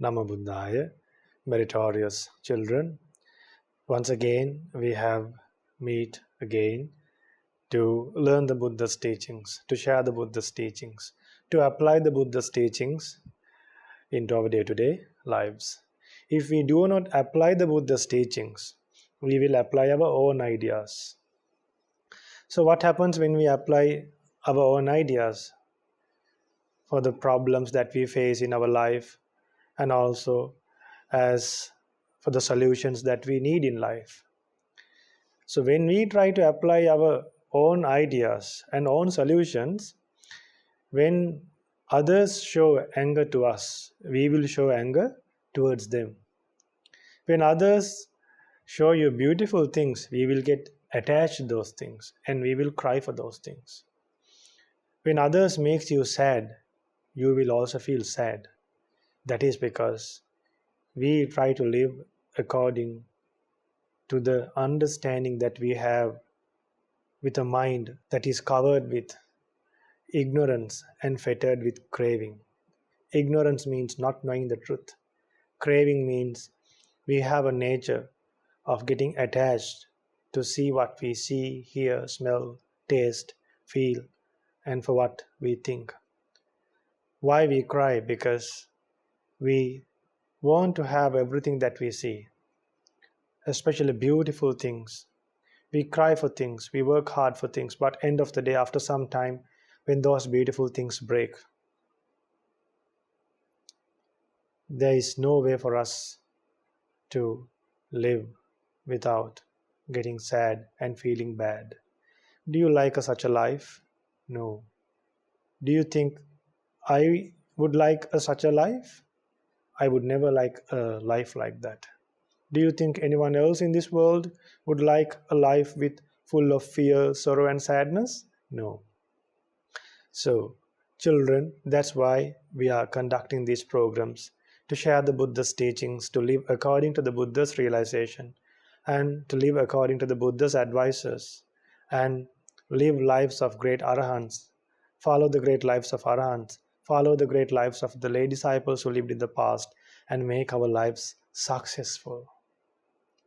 Namo Buddhaya, meritorious children. Once again, we have meet again to learn the Buddha's teachings, to share the Buddha's teachings, to apply the Buddha's teachings into our day-to-day lives. If we do not apply the Buddha's teachings, we will apply our own ideas. So what happens when we apply our own ideas for the problems that we face in our life, and also as for the solutions that we need in life? So when we try to apply our own ideas and own solutions, when others show anger to us, we will show anger towards them. When others show you beautiful things, we will get attached to those things and we will cry for those things. When others makes you sad, you will also feel sad. That is because we try to live according to the understanding that we have with a mind that is covered with ignorance and fettered with craving. Ignorance means not knowing the truth. Craving means we have a nature of getting attached to see what we see, hear, smell, taste, feel, and for what we think. Why we cry? Because we want to have everything that we see, especially beautiful things. We cry for things, we work hard for things, but end of the day, after some time, when those beautiful things break, there is no way for us to live without getting sad and feeling bad. Do you like such a life? No. Do you think I would like such a life? I would never like a life like that. Do you think anyone else in this world would like a life with full of fear, sorrow, and sadness? No. So, children, that's why we are conducting these programs, to share the Buddha's teachings, to live according to the Buddha's realization, and to live according to the Buddha's advices, and live lives of great arahants, follow the great lives of arahants, follow the great lives of the lay disciples who lived in the past, and make our lives successful.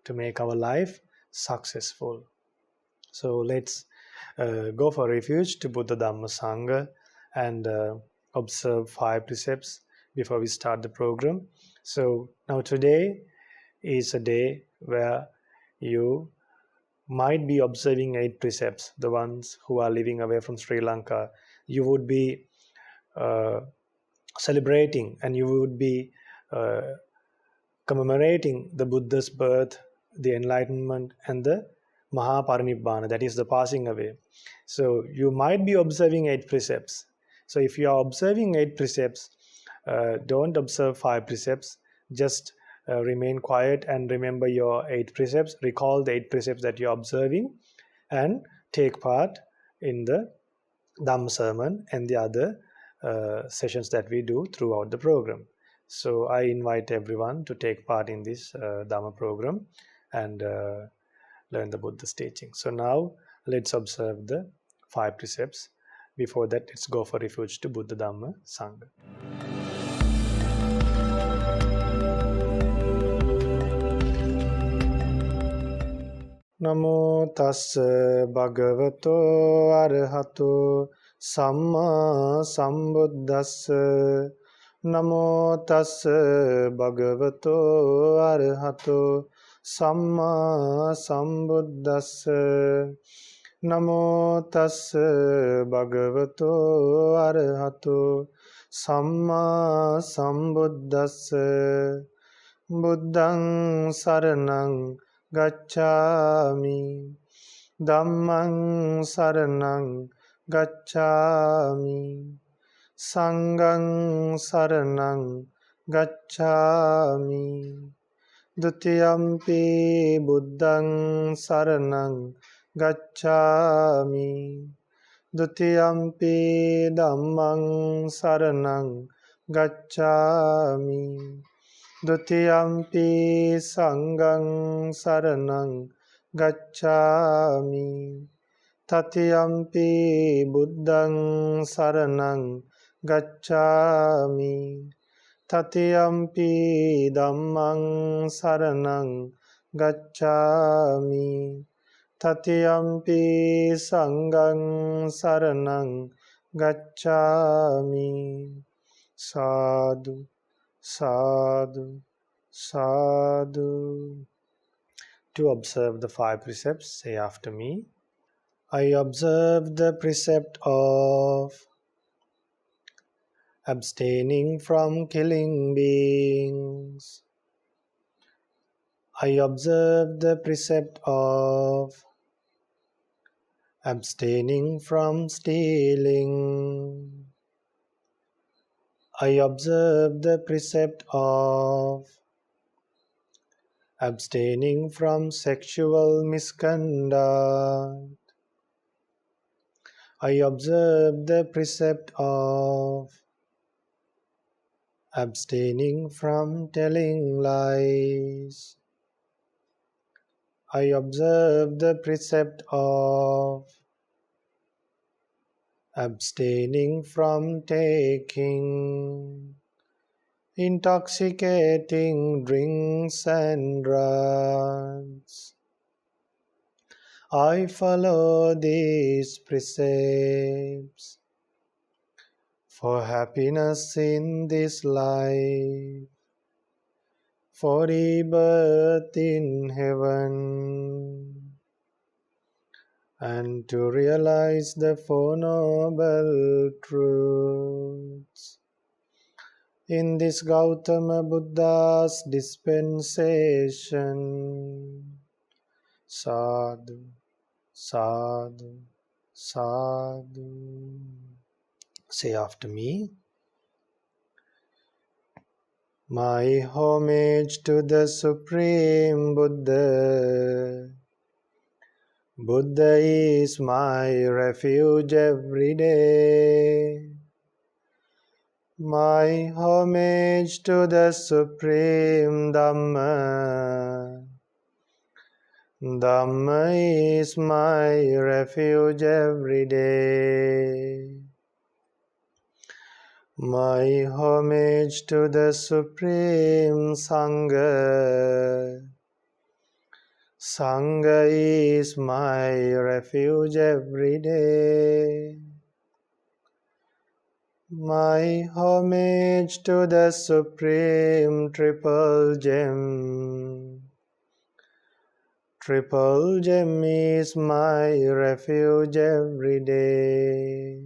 To make our life successful. So let's go for refuge to Buddha Dhamma Sangha and observe 5 precepts before we start the program. So now today is a day where you might be observing 8 precepts. The ones who are living away from Sri Lanka, you would be celebrating and you would be commemorating the Buddha's birth, the enlightenment, and the Maha-Parinibbana, that is the passing away. So you might be observing 8 precepts. So if you are observing 8 precepts, don't observe 5 precepts. Just remain quiet and remember your 8 precepts. Recall the 8 precepts that you are observing and take part in the Dhamma sermon and the other sessions that we do throughout the program. So I invite everyone to take part in this Dhamma program and learn the Buddha's teaching. So now let's observe the 5 precepts. Before that, let's go for refuge to Buddha Dhamma Sangha. Namo tassa bhagavato arahato samma sambuddhassa. Namo tassa bhagavato arahato samma sambuddhassa. Namo tassa bhagavato arahato samma sambuddhassa. Buddhaṃ saraṇaṃ gacchāmi. Dhammaṃ saraṇaṃ gacchāmi. Sanghaṃ saraṇaṃ gacchāmi. Dutiyampi buddhaṃ saraṇaṃ gacchāmi. Dutiyampi dhammaṃ saraṇaṃ gacchāmi. Dutiyampi sanghaṃ saraṇaṃ gacchāmi. Tatiyampi buddhaṃ saraṇaṃ gacchāmi. Tatiyampi dhammang saranang gacchami. Tatiyampi sanghang saranang gacchami. Sadhu, sadhu, sadhu. To observe the 5 precepts, say after me. I observe the precept of abstaining from killing beings. I observe the precept of abstaining from stealing. I observe the precept of abstaining from sexual misconduct. I observe the precept of abstaining from telling lies. I observe the precept of abstaining from taking intoxicating drinks and drugs. I follow these precepts for happiness in this life, for rebirth in heaven, and to realize the Four Noble Truths. In this Gautama Buddha's dispensation. Sadhu, sadhu, sadhu. Say after me. My homage to the Supreme Buddha. Buddha is my refuge every day. My homage to the Supreme Dhamma. Dhamma is my refuge every day. My homage to the Supreme Sangha. Sangha is my refuge every day. My homage to the Supreme Triple Gem. Triple Gem is my refuge every day.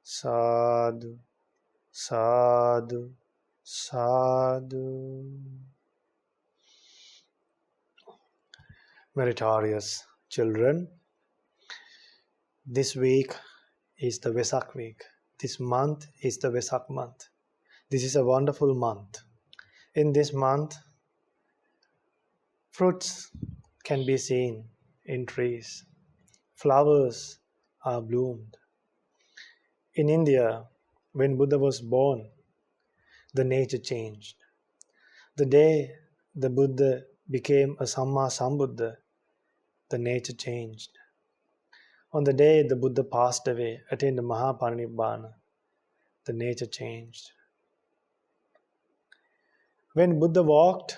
Sadhu, sadhu, sadhu. Meritorious children, this week is the Vesak week. This month is the Vesak month. This is a wonderful month. In this month, fruits can be seen in trees. Flowers are bloomed. In India, when Buddha was born, the nature changed. The day the Buddha became a Samma Sambuddha, the nature changed. On the day the Buddha passed away, attained Maha-Parinibbana, the nature changed. When Buddha walked,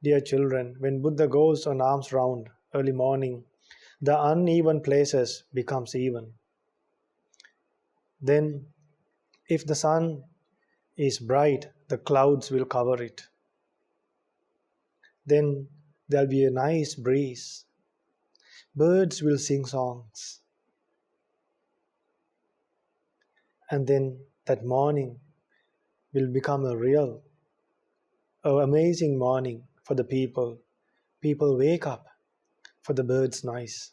dear children, when Buddha goes on alms round early morning, the uneven places becomes even. Then, if the sun is bright, the clouds will cover it. Then there'll be a nice breeze. Birds will sing songs. And then that morning will become a real, amazing morning for the people. People wake up for the bird's noise.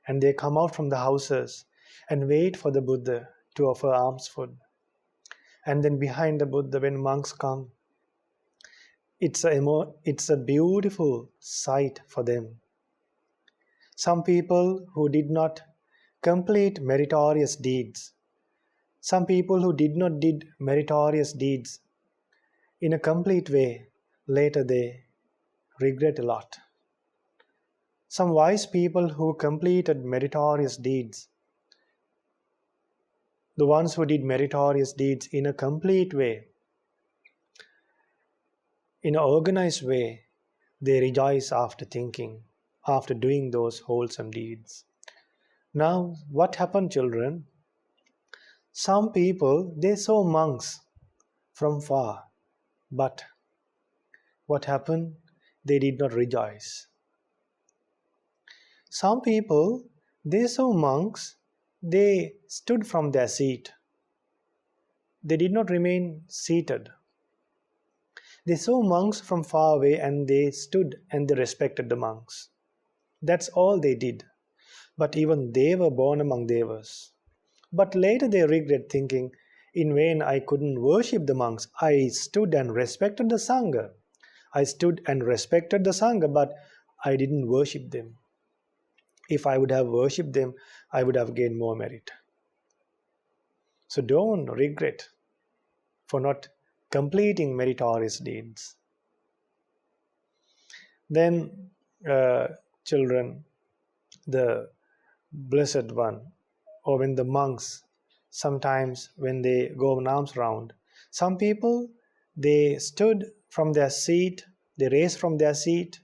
And they come out from the houses and wait for the Buddha to offer alms food. And then behind the Buddha, when monks come, it's a beautiful sight for them. Some people who did not complete meritorious deeds, some people who did not did meritorious deeds in a complete way, later they regret a lot. Some wise people who completed meritorious deeds, the ones who did meritorious deeds in a complete way, in an organized way, they rejoice after thinking, after doing those wholesome deeds. Now, what happened, children? Some people, they saw monks from far, but what happened? They did not rejoice. Some people, they saw monks, they stood from their seat. They did not remain seated. They saw monks from far away and they stood and they respected the monks. That's all they did. But even they were born among Devas. But later they regret thinking, in vain I couldn't worship the monks. I stood and respected the Sangha. I stood and respected the Sangha, but I didn't worship them. If I would have worshipped them, I would have gained more merit. So don't regret for not completing meritorious deeds. Then, children, the Blessed One, or when the monks, sometimes when they go an alms round, some people, they stood from their seat, they raised from their seat,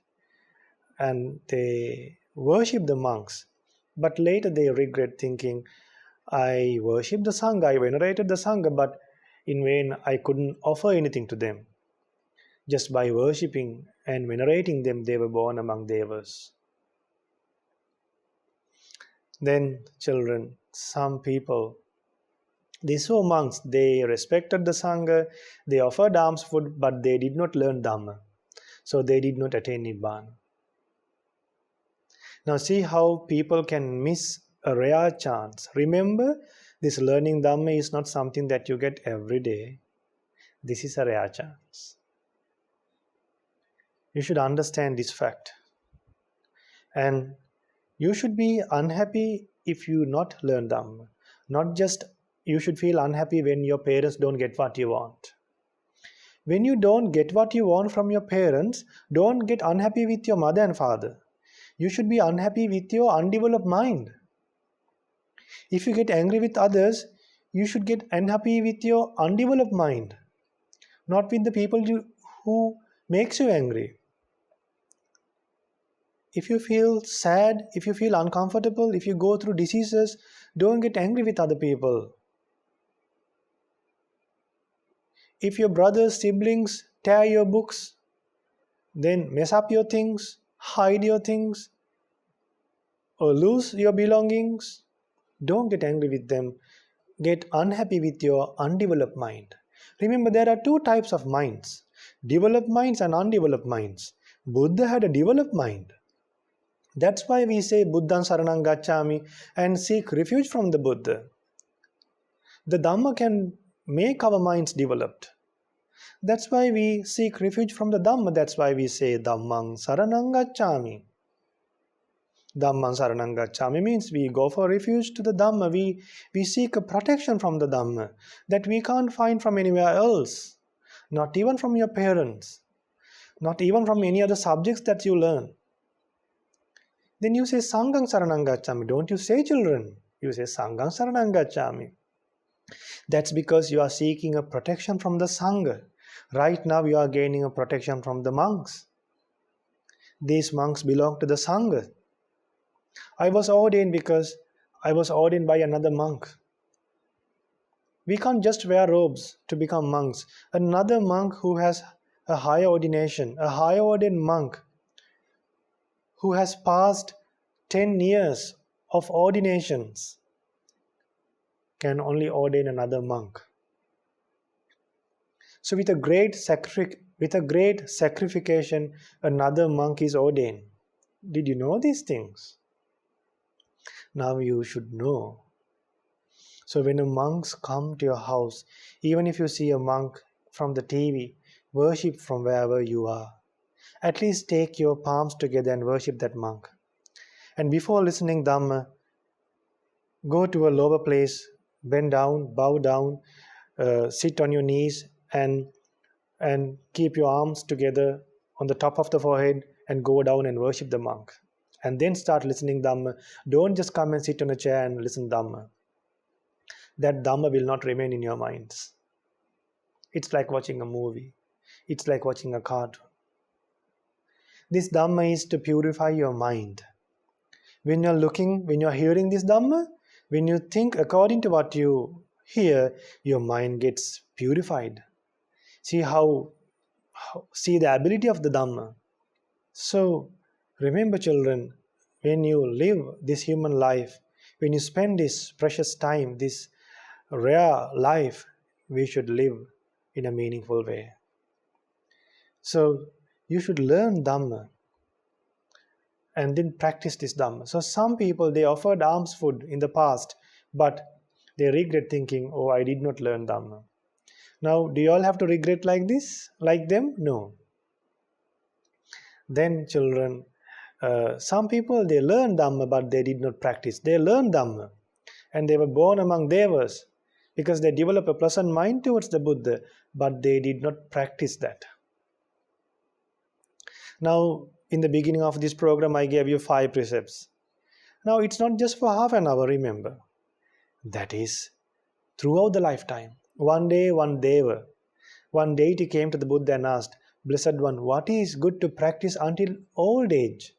and they worship the monks. But later they regret thinking, I worshipped the Sangha, I venerated the Sangha, but in vain I couldn't offer anything to them. Just by worshipping and venerating them, they were born among Devas. Then, children, some people, they saw monks, they respected the Sangha, they offered alms food, but they did not learn Dhamma. So they did not attain Nibbana. Now see how people can miss a rare chance. Remember, this learning Dhamma is not something that you get every day. This is a rare chance. You should understand this fact. And you should be unhappy if you not learn Dhamma. Not just you should feel unhappy when your parents don't get what you want. When you don't get what you want from your parents, don't get unhappy with your mother and father. You should be unhappy with your undeveloped mind. If you get angry with others, you should get unhappy with your undeveloped mind, not with the people who makes you angry. If you feel sad, if you feel uncomfortable, if you go through diseases, don't get angry with other people. If your brothers, siblings tear your books, then mess up your things, hide your things, or lose your belongings, don't get angry with them. Get unhappy with your undeveloped mind. Remember, there are two types of minds, developed minds and undeveloped minds. Buddha had a developed mind. That's why we say Buddhaṃ Saraṇaṃ Gacchāmi and seek refuge from the Buddha. The Dhamma can make our minds developed. That's why we seek refuge from the Dhamma. That's why we say Dhammaṃ Saraṇaṃ Gacchāmi. Dhammaṃ Saraṇaṃ Gacchāmi means we go for refuge to the Dhamma. We seek a protection from the Dhamma that we can't find from anywhere else. Not even from your parents. Not even from any other subjects that you learn. Then you say Sanghaṃ Saraṇaṃ Gacchāmi. Don't you say children? You say Sanghaṃ Saraṇaṃ Gacchāmi. That's because you are seeking a protection from the Sangha. Right now you are gaining a protection from the monks. These monks belong to the Sangha. I was ordained because I was ordained by another monk. We can't just wear robes to become monks. Another monk who has a higher ordination, a higher ordained monk, who has passed 10 years of ordinations, can only ordain another monk. So with a great sacrification, another monk is ordained. Did you know these things? Now you should know. So when the monks come to your house, even if you see a monk from the TV, worship from wherever you are. At least take your palms together and worship that monk. And before listening Dhamma, go to a lower place, bend down, bow down, sit on your knees and keep your arms together on the top of the forehead and go down and worship the monk. And then start listening Dhamma. Don't just come and sit on a chair and listen Dhamma. that Dhamma will not remain in your minds. It's like watching a movie. It's like watching a cartoon. This Dhamma is to purify your mind. When you're hearing this Dhamma, when you think according to what you hear, your mind gets purified. See see the ability of the Dhamma. So remember, children, when you live this human life, when you spend this precious time, this rare life, we should live in a meaningful way. So you should learn Dhamma and then practice this Dhamma. So some people, they offered alms food in the past, but they regret thinking, oh, I did not learn Dhamma. Now, do you all have to regret like this, like them? No. Then children, some people, they learned Dhamma, but they did not practice. They learned Dhamma, and they were born among Devas because they developed a pleasant mind towards the Buddha, but they did not practice that. Now, in the beginning of this program, I gave you 5 precepts. Now, it's not just for half an hour, remember. That is throughout the lifetime. One day, one Deva, one deity came to the Buddha and asked, Blessed One, what is good to practice until old age?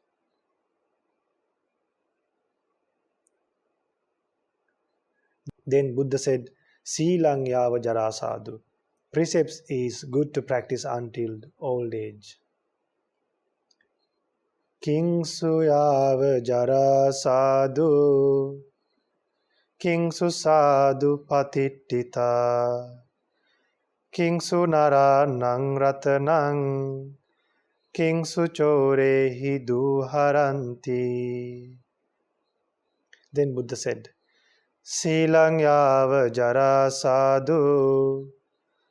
Then Buddha said, Silang yava jara sadhu. Precepts is good to practice until old age. Kingsu yava jara sadhu. Kingsu sadhu patittita. Kingsu nara nang ratanang. Kingsu chorehi duharanti. Then Buddha said, Silang yava jara sadhu.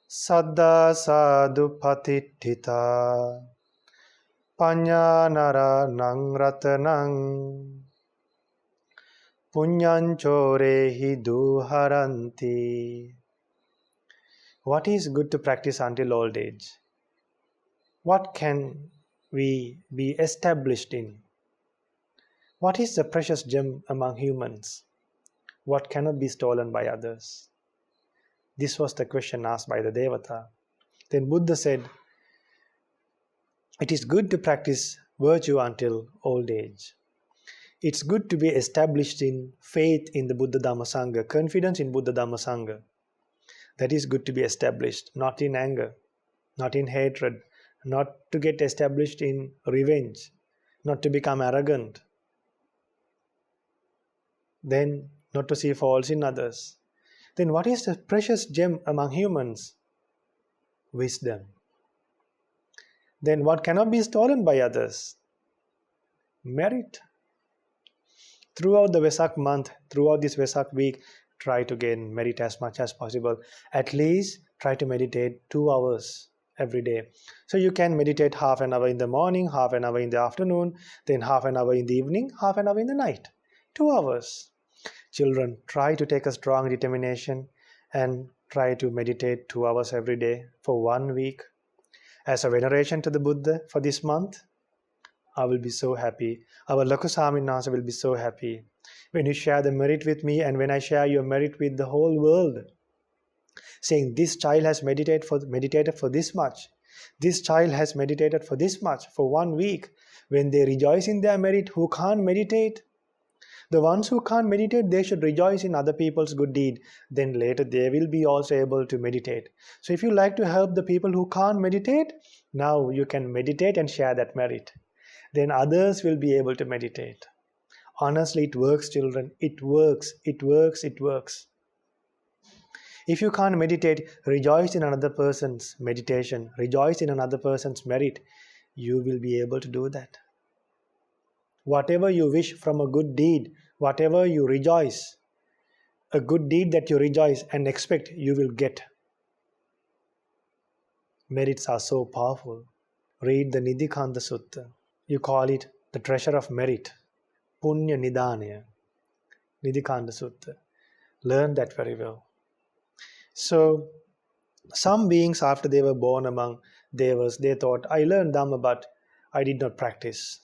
Saddha sadhu patittita. Panya nara nang ratanang. Punyan chorehi duharanti. What is good to practice until old age? What can we be established in? What is the precious gem among humans? What cannot be stolen by others? This was the question asked by the Devata. Then Buddha said, it is good to practice virtue until old age. It's good to be established in faith in the Buddha Dhamma Sangha, confidence in Buddha Dhamma Sangha. That is good to be established, not in anger, not in hatred, not to get established in revenge, not to become arrogant. Then not to see faults in others. Then what is the precious gem among humans? Wisdom. Then what cannot be stolen by others? Merit. Throughout the Vesak month, throughout this Vesak week, try to gain merit as much as possible. At least try to meditate 2 hours every day. So you can meditate half an hour in the morning, half an hour in the afternoon, then half an hour in the evening, half an hour in the night. 2 hours. Children, try to take a strong determination and try to meditate 2 hours every day for 1 week. As a veneration to the Buddha for this month, I will be so happy. Our Lakusami Nasa will be so happy when you share the merit with me and when I share your merit with the whole world. Saying this child has meditated for this much. This child has meditated for this much for 1 week. When they rejoice in their merit, who can't meditate? The ones who can't meditate, they should rejoice in other people's good deed. Then later they will be also able to meditate. So if you like to help the people who can't meditate, now you can meditate and share that merit. Then others will be able to meditate. Honestly, it works, children. It works. It works. It works. If you can't meditate, rejoice in another person's meditation. Rejoice in another person's merit. You will be able to do that. Whatever you wish from a good deed, whatever you rejoice, a good deed that you rejoice and expect, you will get. Merits are so powerful. Read the Nidhikanda Sutta. You call it the treasure of merit. Punya Nidhanaya. Nidhikanda Sutta. Learn that very well. So, some beings after they were born among Devas, they thought, I learned Dhamma but I did not practice.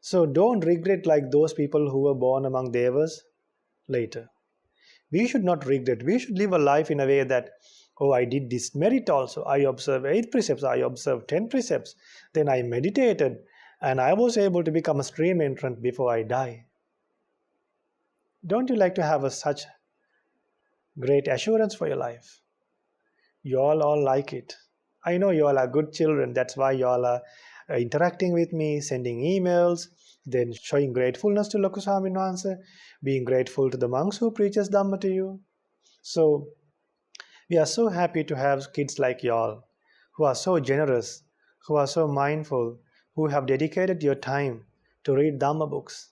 So don't regret like those people who were born among Devas later. We should not regret. We should live a life in a way that, oh, I did this merit also. I observed 8 precepts. I observed 10 precepts. Then I meditated and I was able to become a stream entrant before I die. Don't you like to have such great assurance for your life? You all like it. I know you all are good children. That's why you all are interacting with me, sending emails, then showing gratefulness to Lokuswamin Wahanse, being grateful to the monks who preaches Dhamma to you. So we are so happy to have kids like y'all who are so generous, who are so mindful, who have dedicated your time to read Dhamma books.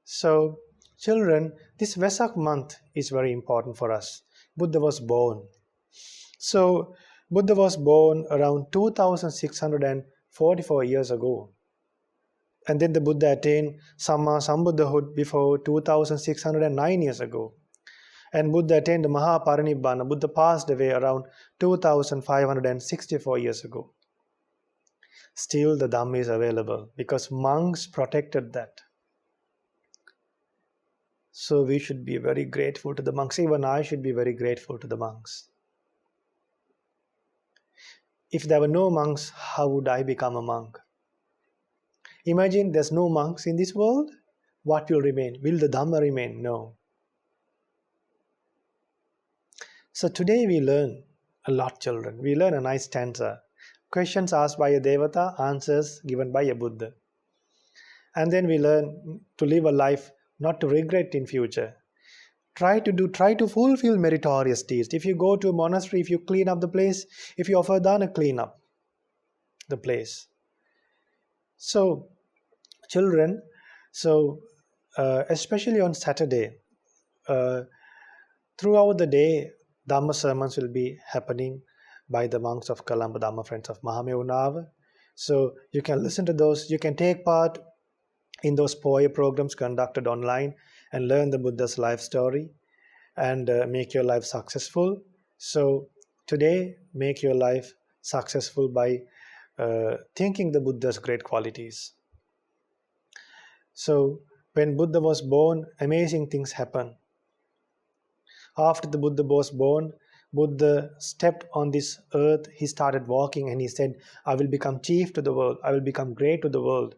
So, children, this Vesak month is very important for us. Buddha was born. So, Buddha was born around 2644 years ago. And then the Buddha attained Samma Sambuddhahood before 2609 years ago. And Buddha attained the Maha-Parinibbana. Buddha passed away around 2564 years ago. Still the Dhamma is available because monks protected that. So we should be very grateful to the monks. Even I should be very grateful to the monks. If there were no monks, how would I become a monk? Imagine there's no monks in this world. What will remain? Will the Dhamma remain? No. So today we learn a lot, children. We learn a nice stanza. Questions asked by a Devata, answers given by a Buddha. And then we learn to live a life not to regret in future. Try to fulfill meritorious deeds. If you go to a monastery, if you clean up the place, if you offer dana, clean up the place. So, children, especially on Saturday, throughout the day, Dhamma sermons will be happening by the monks of Kalamba, Dhamma Friends of Mahamevunava. So you can listen to those, you can take part in those poetry programs conducted online and learn the Buddha's life story and make your life successful. So today, make your life successful by thinking the Buddha's great qualities. So when Buddha was born, amazing things happened. After the Buddha was born, Buddha stepped on this earth, he started walking and he said, I will become chief to the world, I will become great to the world,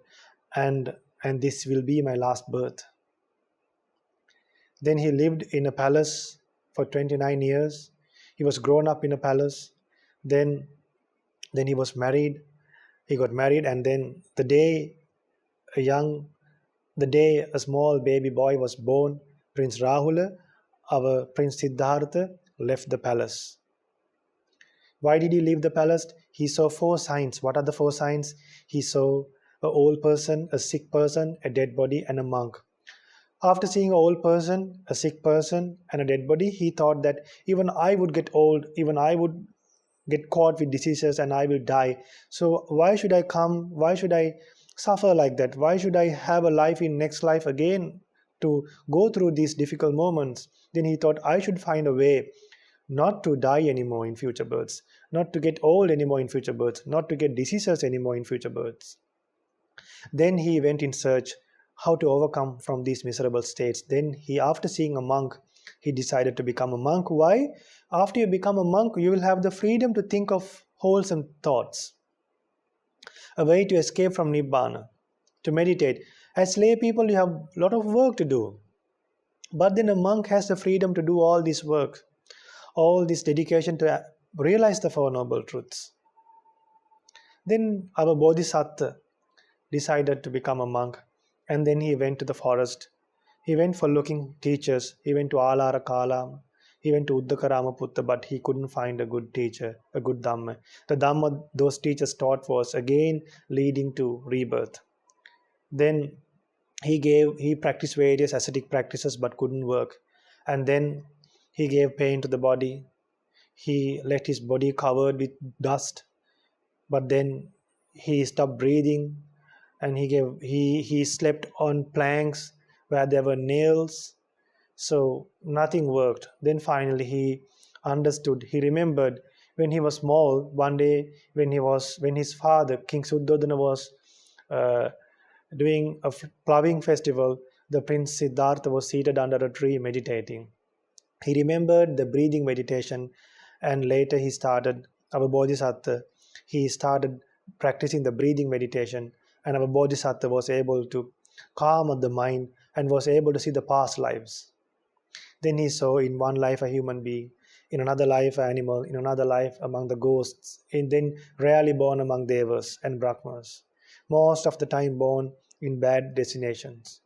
and this will be my last birth. Then he lived in a palace for 29 years. He was grown up in a palace. Then he was married. He got married, and then the day a small baby boy was born, Prince Rahula, our Prince Siddhartha, left the palace. Why did he leave the palace? He saw 4 signs. What are the 4 signs? He saw an old person, a sick person, a dead body, and a monk. After seeing an old person, a sick person, and a dead body, he thought that even I would get old, even I would get caught with diseases and I will die. So why should I come? Why should I suffer like that? Why should I have a life in next life again to go through these difficult moments? Then he thought I should find a way not to die anymore in future births, not to get old anymore in future births, not to get diseases anymore in future births. Then he went in search how to overcome from these miserable states. Then after seeing a monk, he decided to become a monk. Why? After you become a monk, you will have the freedom to think of wholesome thoughts, a way to escape from Nibbana, to meditate. As lay people, you have a lot of work to do. But then a monk has the freedom to do all this work, all this dedication to realize the Four Noble Truths. Then our Bodhisattva decided to become a monk, and then he went to the forest. He went for looking teachers. He went to Alara Kala. He went to Uddakaramaputta, but he couldn't find a good teacher, a good Dhamma. The Dhamma those teachers taught was again leading to rebirth. Then he practiced various ascetic practices but couldn't work. And then he gave pain to the body. He let his body covered with dust, but then he stopped breathing, and he slept on planks where there were nails. So nothing worked. Then finally he understood. He remembered when he was small. One day when his father, King Suddhodana, was doing a ploughing festival, the Prince Siddhartha was seated under a tree meditating. He remembered the breathing meditation, and later our Bodhisattva, he started practicing the breathing meditation, and our Bodhisattva was able to calm the mind and was able to see the past lives. Then he saw in one life a human being, in another life an animal, in another life among the ghosts, and then rarely born among devas and brahmas, most of the time born in bad destinations.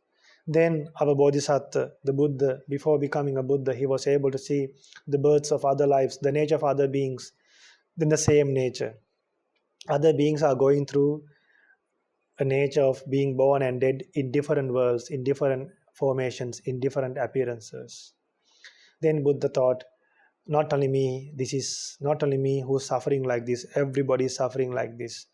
Then our Bodhisattva, the Buddha, before becoming a Buddha, he was able to see the births of other lives, the nature of other beings, in the same nature. Other beings are going through a nature of being born and dead in different worlds, in different formations, in different appearances. Then Buddha thought, not only me who's suffering like this, everybody is suffering like this.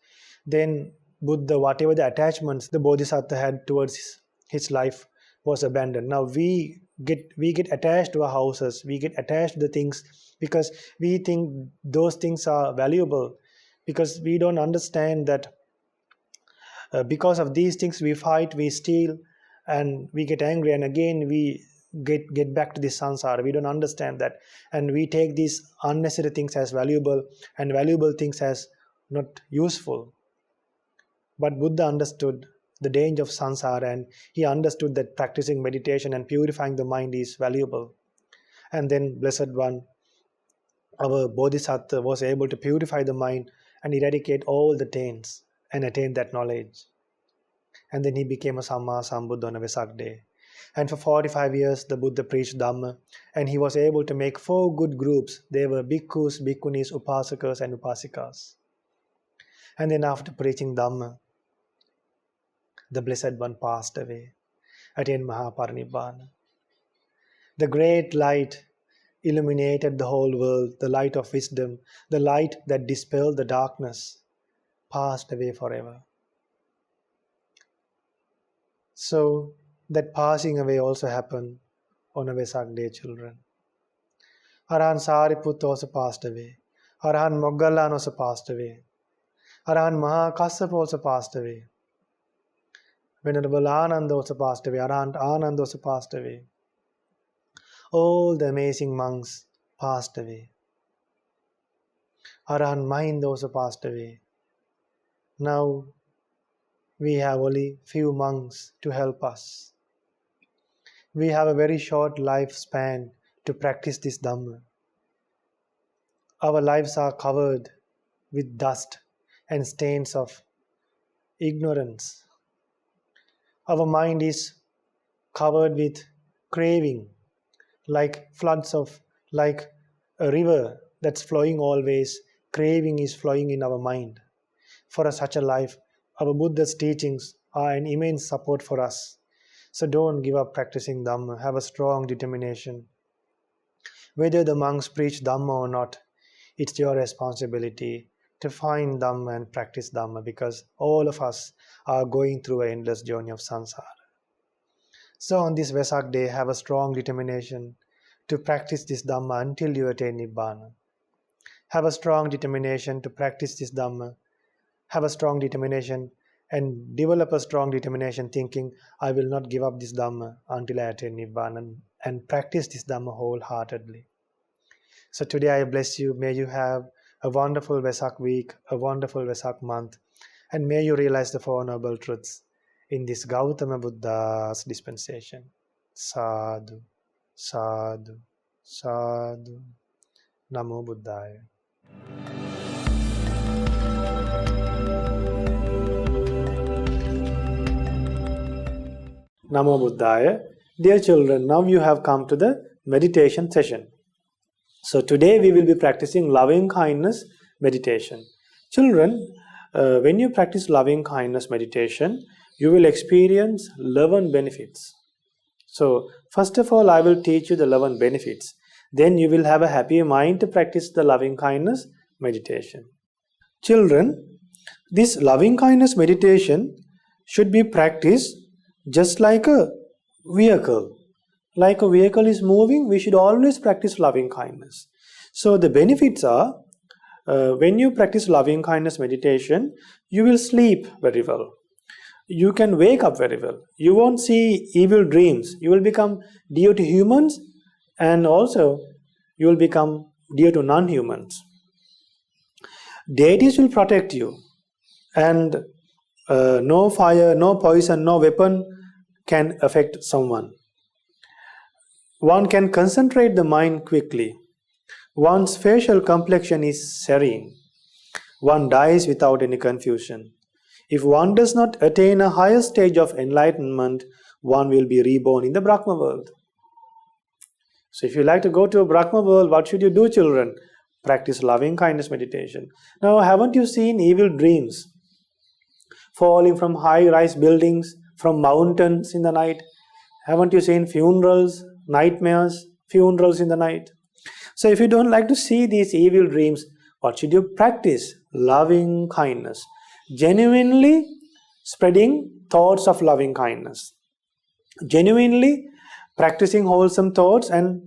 Then Buddha, whatever the attachments the Bodhisattva had towards his life was abandoned. Now we get attached to our houses, we get attached to the things because we think those things are valuable, because we don't understand that because of these things we fight, we steal, and we get angry, and again we get back to this samsara. We don't understand that, and we take these unnecessary things as valuable and valuable things as not useful. But Buddha understood the danger of samsara, and he understood that practicing meditation and purifying the mind is valuable. And then Blessed One, our Bodhisattva, was able to purify the mind and eradicate all the taints and attain that knowledge. And then he became a Samma Sambuddha on a Vesak day. And for 45 years the Buddha preached Dhamma, and he was able to make 4 good groups. They were bhikkhus, bhikkhunis, upasakas and upasikas. And then after preaching Dhamma, the Blessed One passed away, attained Mahaparinibbana. The great light illuminated the whole world, the light of wisdom, the light that dispelled the darkness, passed away forever. So that passing away also happened on a Vesak day, children. Arahan Sariputta also passed away. Arahan Moggallana also passed away. Arahan Mahakassapa also passed away. Venerable Ananda also passed away. Arahant Ananda also passed away. All the amazing monks passed away. Arahant Mahinda also passed away. Now we have only few monks to help us. We have a very short lifespan to practice this Dhamma. Our lives are covered with dust and stains of ignorance. Our mind is covered with craving, like a river that's flowing always. Craving is flowing in our mind. For such a life, our Buddha's teachings are an immense support for us. So don't give up practicing Dhamma. Have a strong determination. Whether the monks preach Dhamma or not, it's your responsibility to find Dhamma and practice Dhamma, because all of us are going through an endless journey of samsara. So on this Vesak day, have a strong determination to practice this Dhamma until you attain Nibbana. Have a strong determination to practice this Dhamma. Have a strong determination and develop a strong determination thinking, I will not give up this Dhamma until I attain Nibbana, and practice this Dhamma wholeheartedly. So today I bless you. May you have a wonderful Vesak week, a wonderful Vesak month, and may you realize the Four Noble Truths in this Gautama Buddha's dispensation. Sadhu, sadhu, sadhu. Namo Buddhaya. Namo Buddhaya. Dear children, now you have come to the meditation session. So today we will be practicing loving kindness meditation. Children, when you practice loving kindness meditation, you will experience 11 benefits. So first of all, I will teach you the 11 benefits. Then you will have a happy mind to practice the loving kindness meditation. Children, this loving kindness meditation should be practiced just like a vehicle. Like a vehicle is moving, we should always practice loving kindness. So the benefits are, when you practice loving kindness meditation, you will sleep very well. you can wake up very well. You won't see evil dreams. You will become dear to humans, and also you will become dear to non-humans. Deities will protect you, and no fire, no poison, no weapon can affect someone. One can concentrate the mind quickly. One's facial complexion is serene. One dies without any confusion. If one does not attain a higher stage of enlightenment, one will be reborn in the Brahma world. So if you like to go to a Brahma world, what should you do, children? Practice loving kindness meditation. Now, haven't you seen evil dreams? Falling from high-rise buildings, from mountains in the night? Haven't you seen funerals, nightmares, funerals in the night? So if you don't like to see these evil dreams, what should you practice? Loving kindness. Genuinely spreading thoughts of loving kindness. Genuinely practicing wholesome thoughts and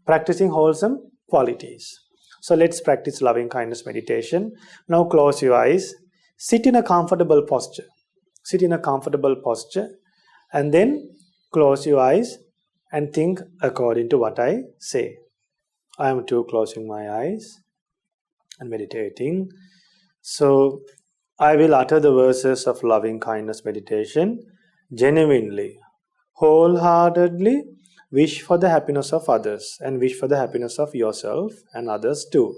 practicing wholesome qualities. So let's practice loving kindness meditation. Now close your eyes. Sit in a comfortable posture. Sit in a comfortable posture and then close your eyes and think according to what I say. I am too closing my eyes and meditating. So I will utter the verses of loving kindness meditation genuinely, wholeheartedly. Wish for the happiness of others and wish for the happiness of yourself and others too.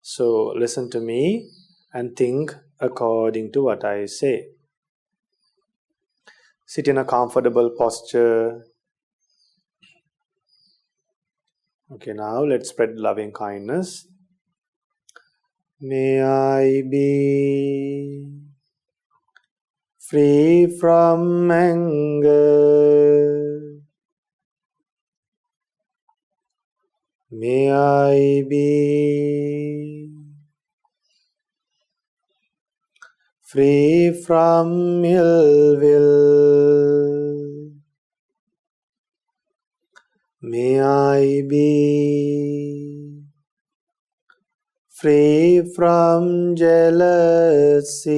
So listen to me and think according to what I say. Sit in a comfortable posture. Okay, now let's spread loving kindness. May I be free from anger. May I be free from ill will. May I be free from jealousy.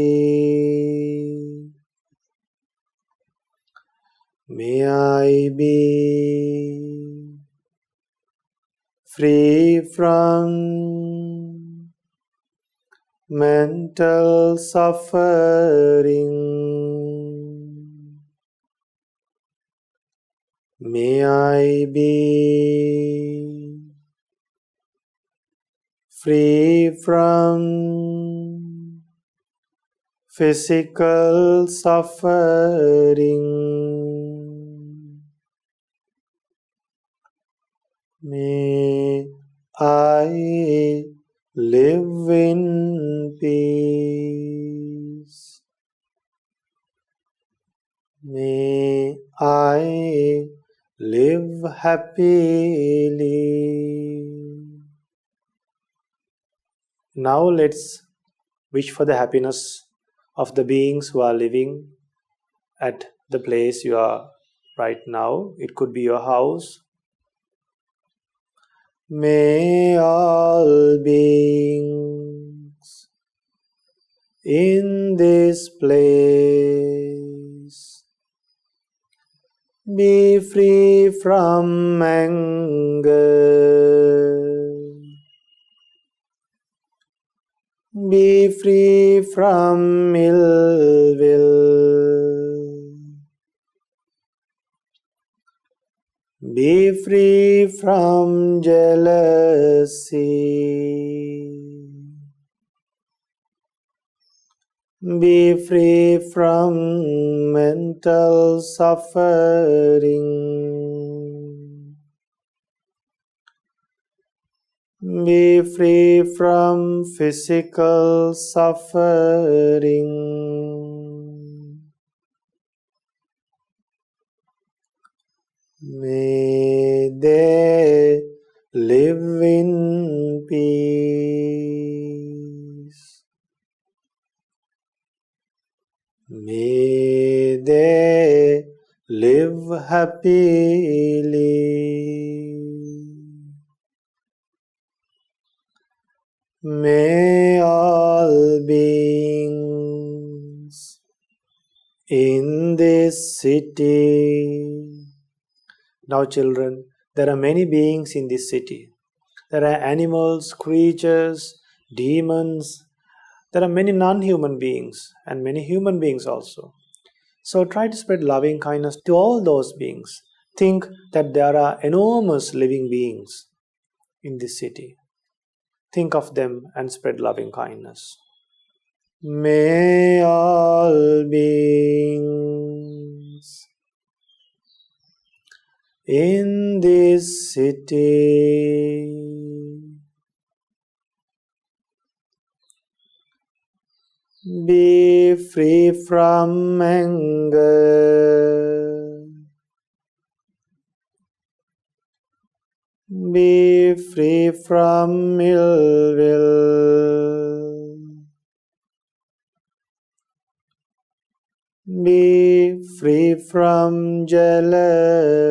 May I be free from mental suffering. May I be free from physical suffering. May I live in peace. May I live happily. Now let's wish for the happiness of the beings who are living at the place you are right now. It could be your house. May all beings in this place be free from anger, be free from ill will, be free from jealousy, be free from mental suffering, be free from physical suffering. May they live in peace. May they live happily. May all beings in this city. Now, children, there are many beings in this city. There are animals, creatures, demons. There are many non-human beings and many human beings also. So try to spread loving kindness to all those beings. Think that there are enormous living beings in this city. Think of them and spread loving kindness. May all beings in this city be free from anger, be free from ill will, be free from jealousy,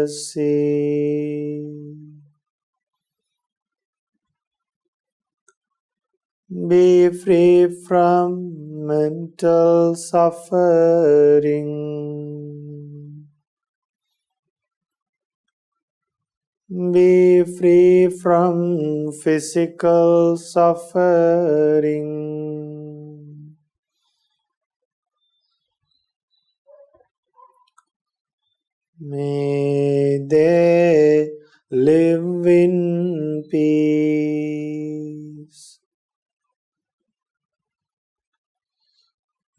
be free from mental suffering, be free from physical suffering, may they live in peace.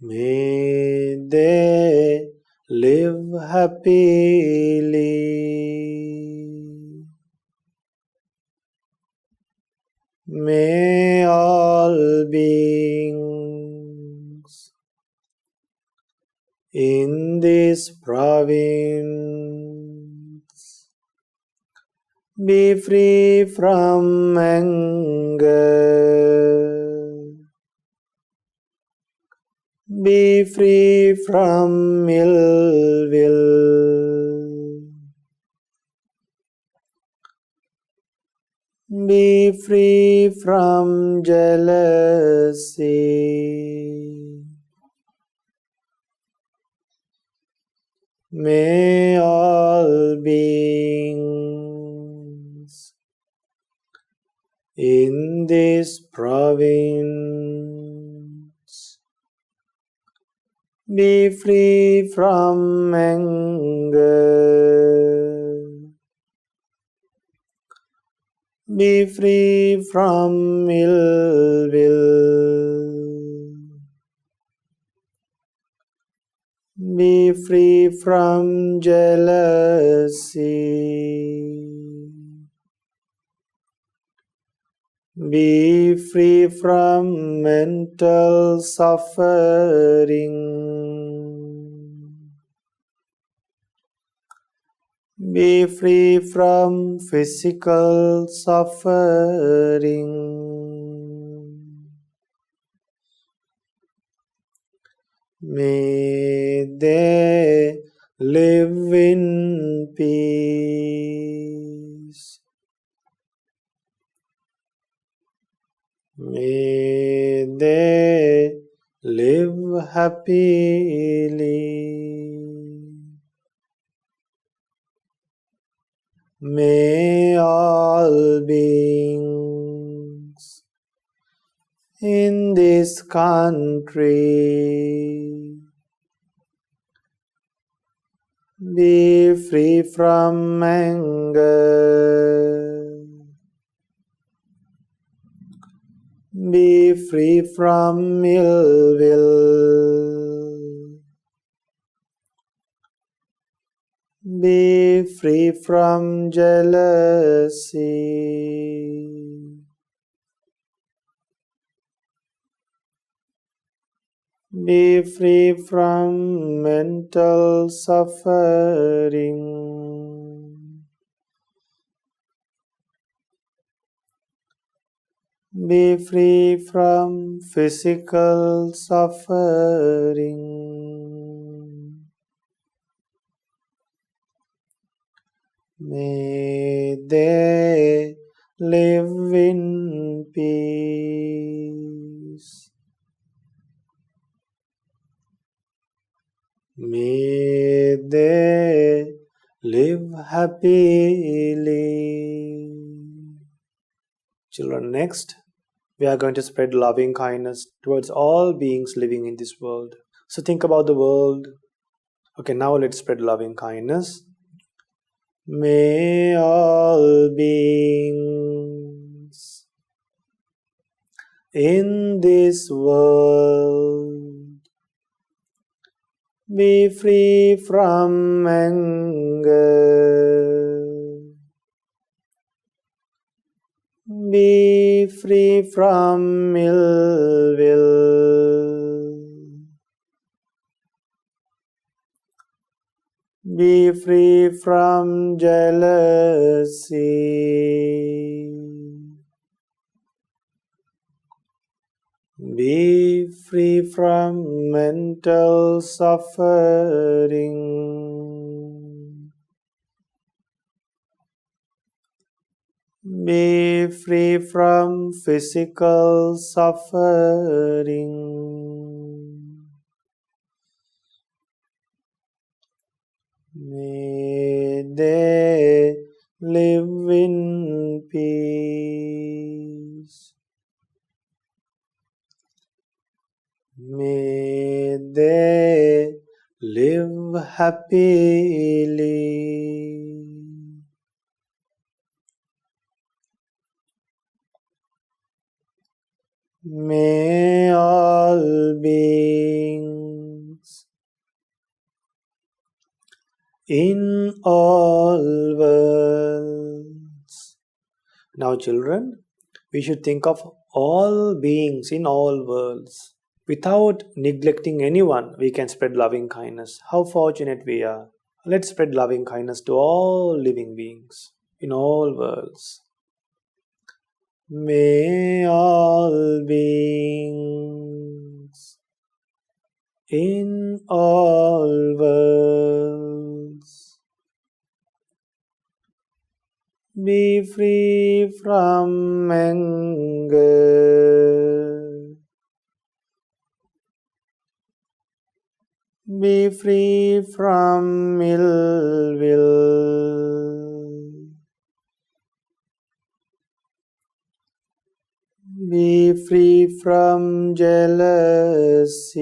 May they live happily. May all beings in this province be free from anger, be free from ill will, be free from jealousy. May all beings in this province be free from anger, be free from ill will, be free from jealousy, be free from mental suffering, be free from physical suffering. May they live in peace. May they live happily. May all beings in this country be free from anger, be free from ill will, be free from jealousy, be free from mental suffering, be free from physical suffering. May they live in peace. May they live happily. Children, next, we are going to spread loving kindness towards all beings living in this world. So think about the world. Okay, now let's spread loving kindness. May all beings in this world be free from anger, be free from ill will, be free from jealousy, be free from mental suffering, be free from physical suffering. May they live in peace. May they live happily. May all beings in all worlds. Now, children, we should think of all beings in all worlds. Without neglecting anyone, we can spread loving kindness. How fortunate we are. Let's spread loving kindness to all living beings in all worlds. May all beings in all worlds be free from anger, be free from ill will, be free from jealousy,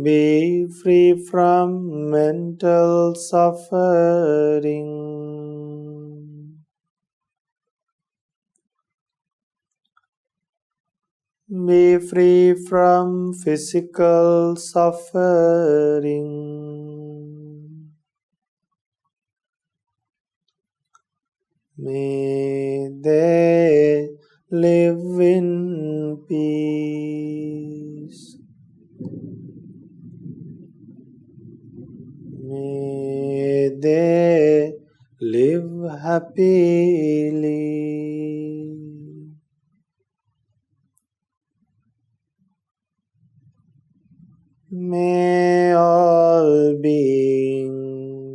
be free from mental suffering, be free from physical suffering. May they live in peace. May they live happily. May all beings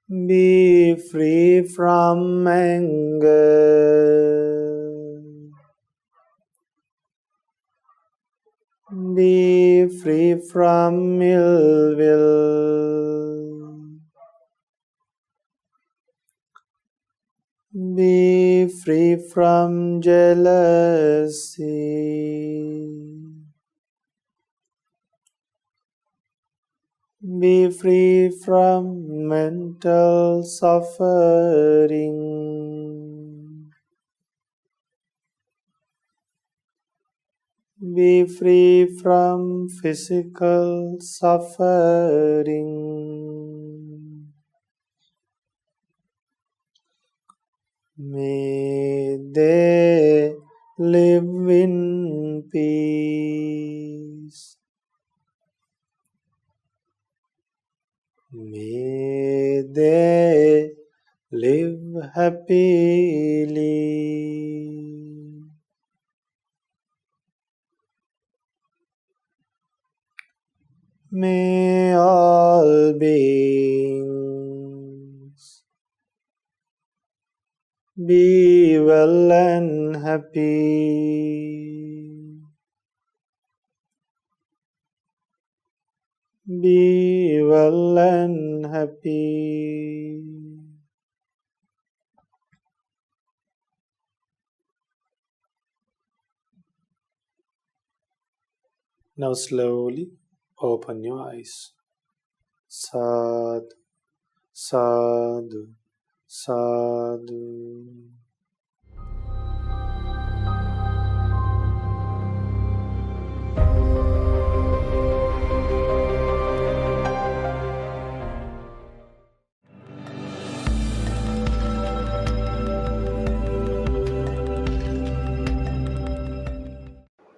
be free from anger, be free from ill will, be free from jealousy, be free from mental suffering, be free from physical suffering. May they live in peace. May they live happily. May all beings be well and happy. Be well and happy. Now slowly open your eyes. Sadhu, sadhu, sadhu.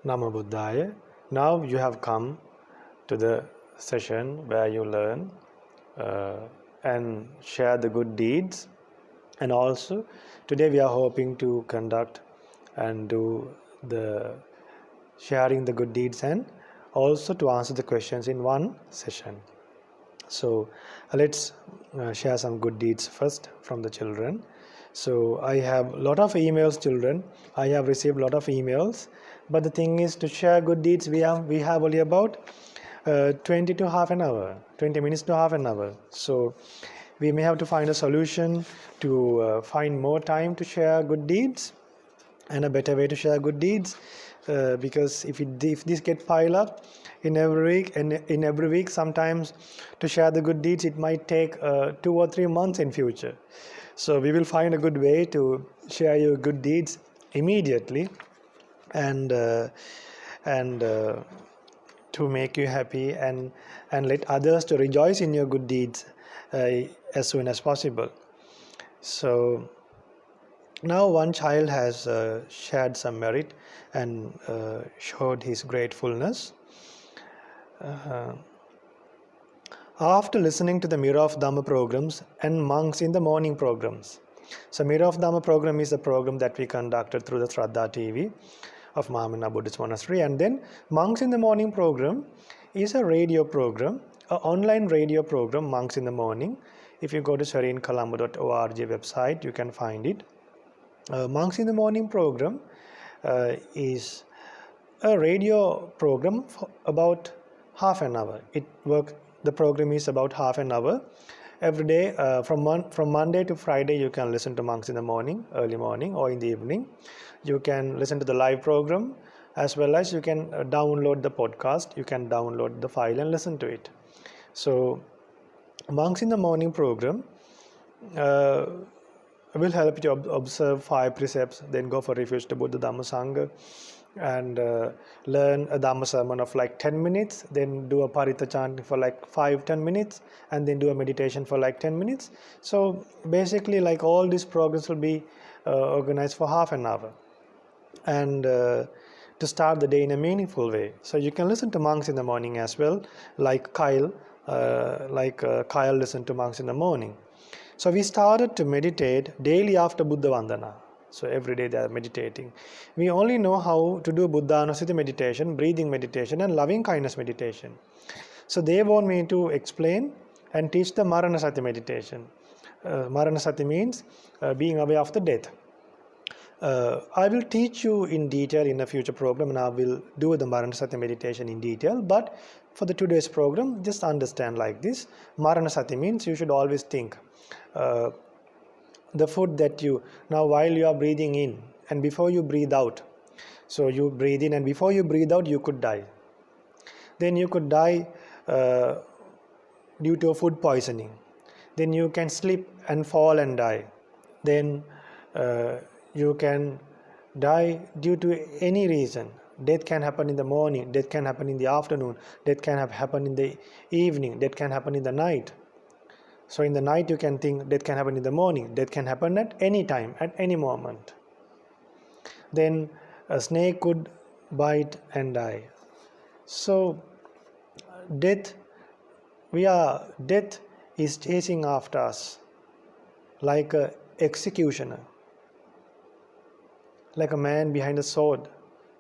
Namo Buddhaya. Now you have come to the session where you learn and share the good deeds, and also today we are hoping to conduct and do the sharing the good deeds and also to answer the questions in one session. So let's share some good deeds first from the children. So I have a lot of emails, children. I have received a lot of emails, but the thing is, to share good deeds, we have only about 20 to half an hour, 20 minutes to half an hour. So we may have to find a solution to find more time to share good deeds and a better way to share good deeds, because if this get piled up in every week, and in every week, sometimes to share the good deeds it might take 2 or 3 months in future. So we will find a good way to share your good deeds immediately, and to make you happy, and let others to rejoice in your good deeds as soon as possible. So now one child has shared some merit and showed his gratefulness. After listening to the Mirror of Dhamma programs and Monks in the Morning programs. So Mirror of Dhamma program is a program that we conducted through the Shraddha TV of Maha-Mantra Buddhist Monastery, and then Monks in the Morning program is a radio program, an online radio program, Monks in the Morning. If you go to serene.colombo.org website, you can find it. Monks in the Morning program is a radio program for about half an hour. The program is about half an hour every day. From Monday to Friday, you can listen to Monks in the Morning, early morning or in the evening. You can listen to the live program, as well as you can download the podcast. You can download the file and listen to it. So Monks in the Morning program will help you observe 5 precepts, then go for refuge to Buddha, Dhamma, Sangha, and learn a Dhamma sermon of like 10 minutes, then do a Parita chanting for like 5-10 minutes, and then do a meditation for like 10 minutes. So basically, like, all these programs will be organized for half an hour, and to start the day in a meaningful way. So you can listen to Monks in the Morning as well, like Kyle listened to Monks in the Morning. So we started to meditate daily after Buddha Vandana. So every day they are meditating. We only know how to do Buddhanusati meditation, breathing meditation, and loving kindness meditation. So they want me to explain and teach the Maranasati meditation. Maranasati means being aware of the death. I will teach you in detail in a future program, and I will do the Maranasati meditation in detail. But for the today's program, just understand like this. Maranasati means you should always think the food that you, now while you are breathing in and before you breathe out, so you breathe in and before you breathe out, you could die. Then you could die due to food poisoning. Then you can slip and fall and die. Then you can die due to any reason. Death can happen in the morning, death can happen in the afternoon, death can happen in the evening, death can happen in the night. So in the night you can think death can happen in the morning, death can happen at any time, at any moment. Then a snake could bite and die. So death is chasing after us like an executioner, like a man behind a sword,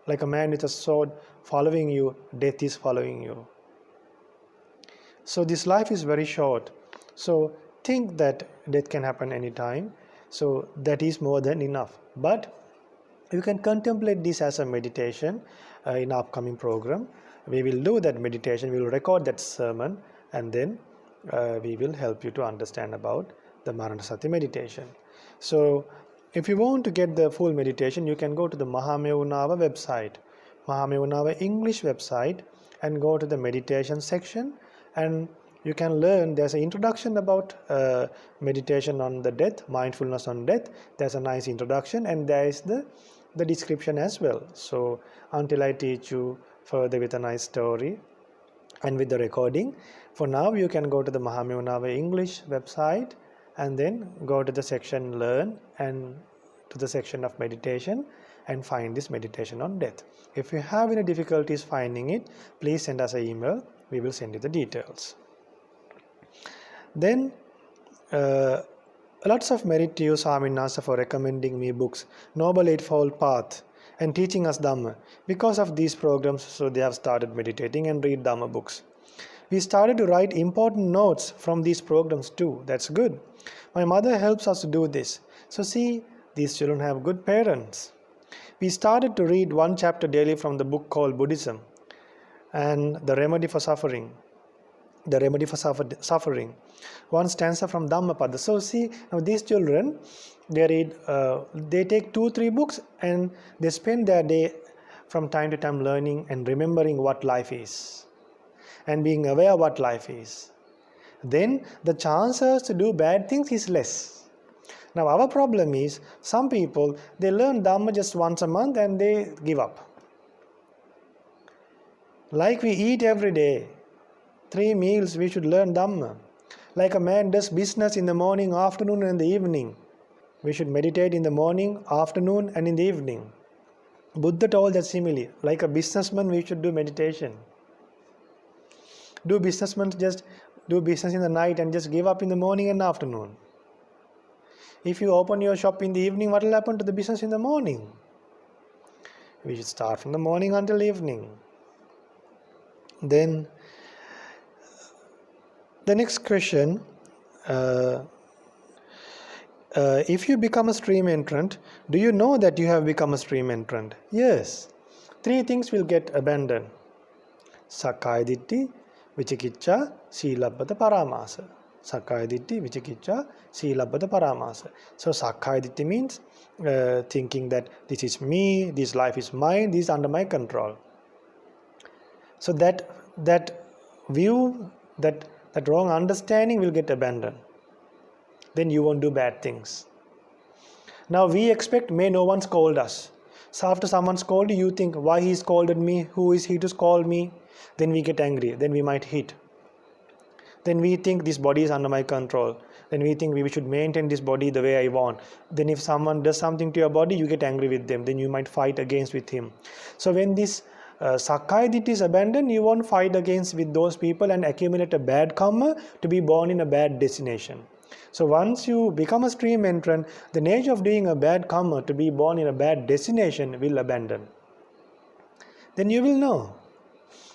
like a man with a sword following you. Death is following you. So this life is very short. So think that death can happen anytime. So that is more than enough. But you can contemplate this as a meditation in upcoming program. We will do that meditation, we will record that sermon, and then we will help you to understand about the Maranasati meditation. So if you want to get the full meditation, you can go to the Maha-Mantra website, Maha-Mantra English website, and go to the meditation section, and you can learn. There's an introduction about meditation on the death, mindfulness on death. There's a nice introduction, and there is the description as well. So until I teach you further with a nice story and with the recording, for now you can go to the Maha-Mantra English website and then go to the section learn and to the section of meditation and find this meditation on death. If you have any difficulties finding it, please send us an email. We will send you the details. Then lots of merit to you, Swamin Nasa, for recommending me books, Noble Eightfold Path, and teaching us Dhamma. Because of these programs, so they have started meditating and read Dhamma books. We started to write important notes from these programs too. That's good. My mother helps us to do this. So see, these children have good parents. We started to read one chapter daily from the book called Buddhism and the remedy for suffering. One stanza from Dhammapada. So see, now these children, they read, they take 2-3 books and they spend their day from time to time learning and remembering what life is and being aware what life is. Then the chances to do bad things is less. Now our problem is, some people, they learn Dhamma just once a month and they give up. Like we eat every day, 3 meals we should learn Dhamma. Like a man does business in the morning, afternoon and the evening, we should meditate in the morning, afternoon and in the evening. Buddha told that simile. Like a businessman, we should do meditation. Do businessmen just do business in the night and just give up in the morning and afternoon? If you open your shop in the evening, what will happen to the business in the morning? We should start from the morning until evening. Then the next question, if you become a stream entrant, do you know that you have become a stream entrant? Yes. 3 things will get abandoned. Sakkaya Ditthi, Vicikicca, Silabbata Paramasa. Sakkaya Ditthi, Vicikicca, Silabbata Paramasa. So Sakkaya Ditthi means thinking that this is me, this life is mine, this is under my control. So that view, that wrong understanding will get abandoned. Then you won't do bad things. Now we expect, may no one scold us. So after someone scolded you, think, why he scolded me? Who is he to scold me? Then we get angry. Then we might hit. Then we think this body is under my control. Then we think we should maintain this body the way I want. Then if someone does something to your body, you get angry with them. Then you might fight against with him. So when this Sakkaya Ditthi is abandoned, you won't fight against with those people and accumulate a bad karma to be born in a bad destination. So once you become a stream entrant, the nature of doing a bad karma to be born in a bad destination will abandon. Then you will know.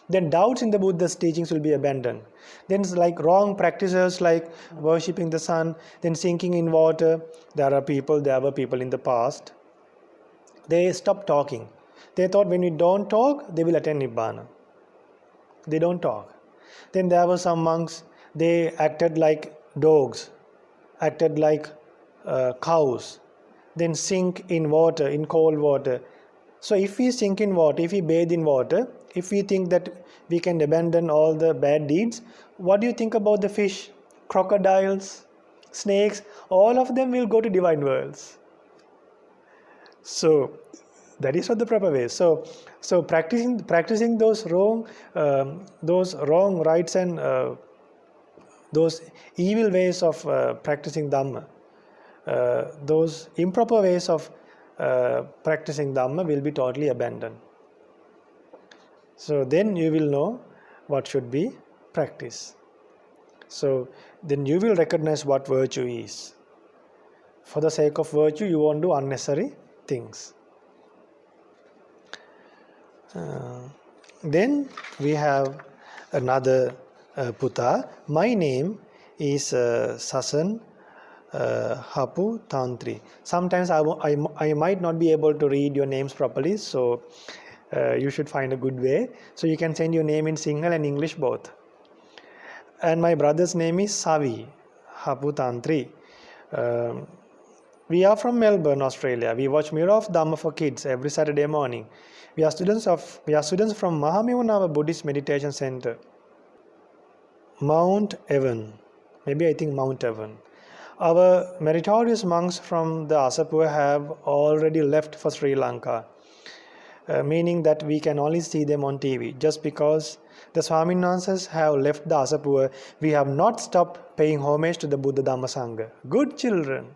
Then doubts in the Buddha's teachings will be abandoned. Then like wrong practices like worshipping the sun, then sinking in water. There were people in the past. They stopped talking. They thought when we don't talk, they will attain Nibbana. They don't talk. Then there were some monks, they acted like dogs, acted like cows, then sink in water, in cold water. So if we sink in water, if we bathe in water, if we think that we can abandon all the bad deeds, what do you think about the fish, crocodiles, snakes? All of them will go to divine worlds. So that is not the proper way. So practicing those wrong rights and those evil ways of practicing Dhamma, those improper ways of practicing Dhamma will be totally abandoned. So then you will know what should be practiced. So then you will recognize what virtue is. For the sake of virtue, you won't do unnecessary things. Then we have another Puta. My name is Sasan Hapu Tantri. Sometimes I might not be able to read your names properly, so you should find a good way. So you can send your name in Sinhala and English both. And my brother's name is Savi Haputantri. We are from Melbourne, Australia. We watch Mirror of Dhamma for Kids every Saturday morning. We are students from Maha-Mantra Buddhist Meditation Center, Mount Evan. Maybe I think Mount Evan. Our meritorious monks from the Asapur have already left for Sri Lanka, meaning that we can only see them on TV. Just because the Swaminansas have left the Asapur, we have not stopped paying homage to the Buddha Dhamma Sangha. Good children.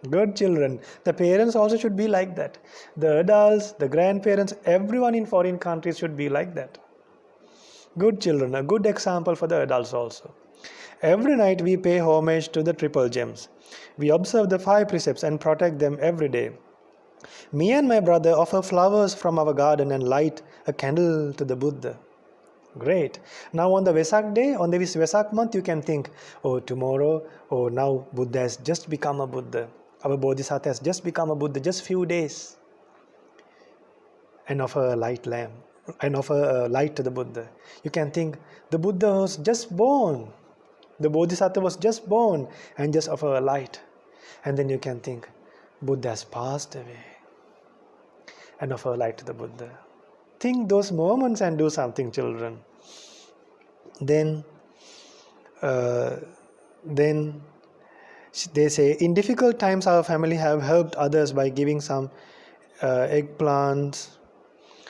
Good children. The parents also should be like that. The adults, the grandparents, everyone in foreign countries should be like that. Good children, a good example for the adults also. Every night we pay homage to the triple gems. We observe the 5 precepts and protect them every day. Me and my brother offer flowers from our garden and light a candle to the Buddha. Great. Now on the Vesak day, on this Vesak month, you can think, oh, tomorrow, oh, now Buddha has just become a Buddha. Our Bodhisattva has just become a Buddha, just few days. And offer a light lamp, and offer a light to the Buddha. You can think, the Buddha was just born. The Bodhisattva was just born, and just offer a light. And then you can think, Buddha has passed away. And offer a light to the Buddha. Think those moments and do something, children. Then they say, in difficult times our family have helped others by giving some eggplants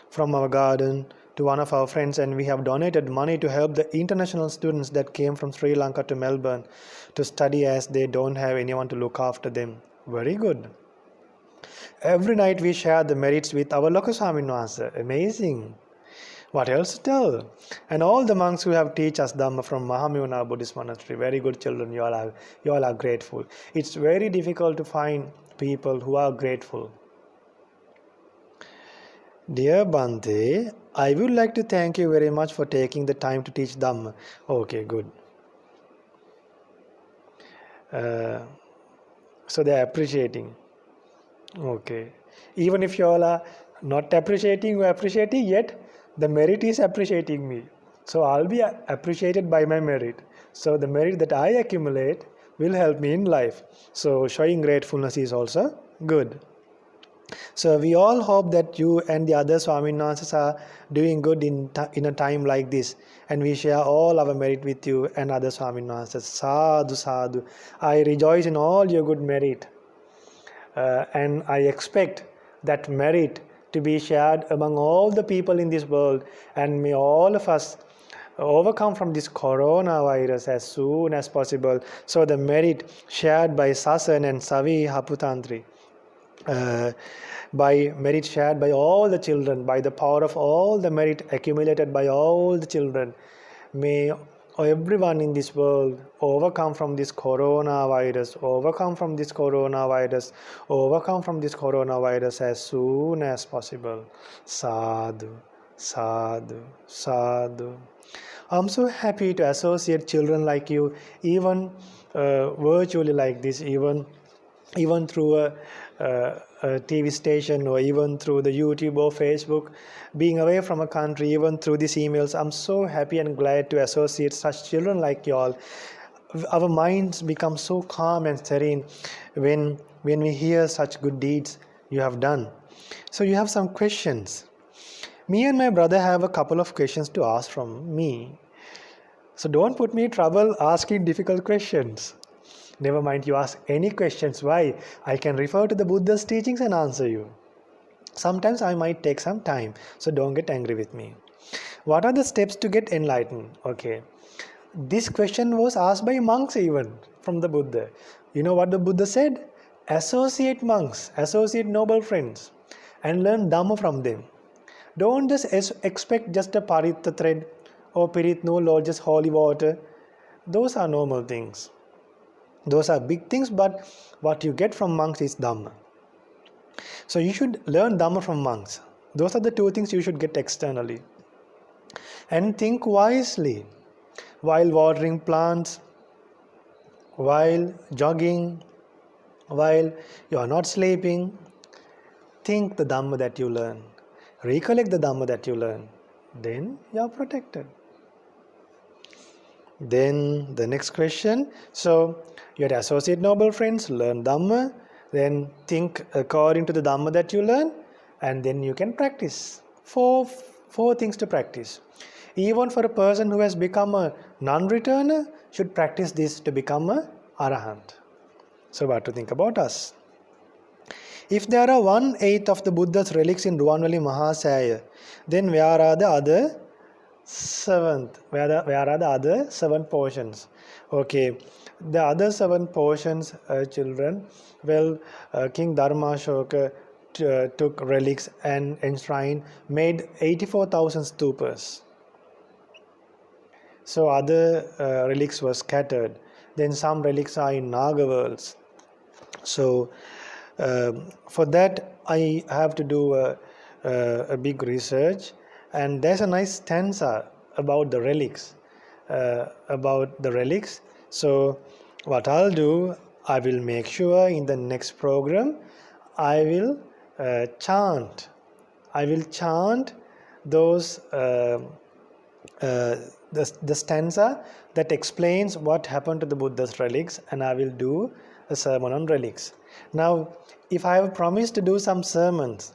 from our garden to one of our friends, and we have donated money to help the international students that came from Sri Lanka to Melbourne to study, as they don't have anyone to look after them. Very good. Every night we share the merits with our local Swaminwasa. Amazing. What else to tell? And all the monks who have taught us Dhamma from Maha-Mantra Buddhist Monastery. Very good children, you all are grateful. It's very difficult to find people who are grateful. Dear Bhante, I would like to thank you very much for taking the time to teach Dhamma. Okay, good. So they are appreciating. Okay. Even if you all are not appreciating or appreciating, yet the merit is appreciating me. So I'll be appreciated by my merit. So the merit that I accumulate will help me in life. So showing gratefulness is also good. So we all hope that you and the other Swaminansas are doing good in a time like this. And we share all our merit with you and other Swaminansas. Sadhu, sadhu. I rejoice in all your good merit. And I expect that merit to be shared among all the people in this world, and may all of us overcome from this coronavirus as soon as possible. So the merit shared by Sasan and Savi Haputantri, by merit shared by all the children, by the power of all the merit accumulated by all the children, may everyone in this world overcome from this coronavirus, overcome from this coronavirus as soon as possible. Sadhu, sadhu, sadhu. I'm so happy to associate children like you, even virtually like this, even through a TV station, or even through the YouTube or Facebook, being away from a country, even through these emails. I'm so happy and glad to associate such children like you all. Our minds become so calm and serene when we hear such good deeds you have done. So you have some questions. Me and my brother have a couple of questions to ask from me. So don't put me in trouble asking difficult questions. Never mind, you ask any questions. Why? I can refer to the Buddha's teachings and answer you. Sometimes I might take some time, so don't get angry with me. What are the steps to get enlightened? Okay. This question was asked by monks even from the Buddha. You know what the Buddha said? Associate monks, associate noble friends, and learn Dhamma from them. Don't just expect just a parita thread or pirit nool or just holy water. Those are normal things. Those are big things, but what you get from monks is Dhamma. So you should learn Dhamma from monks. Those are the 2 things you should get externally. And think wisely. While watering plants, while jogging, while you are not sleeping, think the Dhamma that you learn. recollect the Dhamma that you learn, then you are protected. Then the next question, so your associate noble friends learn Dhamma, then think according to the Dhamma that you learn, and then you can practice. Four things to practice. Even for a person who has become a non-returner, should practice this to become a Arahant. So what to think about us? If there are 1/8 of the Buddha's relics in Ruwanvali Mahasaya, then where are the other where are the other 7 portions? Okay, the other 7 portions, children, well, King Dharmashoka took relics and enshrined, made 84,000 stupas. So other relics were scattered. Then some relics are in Naga worlds. So for that I have to do a big research, and there's a nice stanza about the relics. So what I'll do, I will make sure in the next program I will chant those the stanza that explains what happened to the Buddha's relics, and I will do a sermon on relics. Now, if I have promised to do some sermons,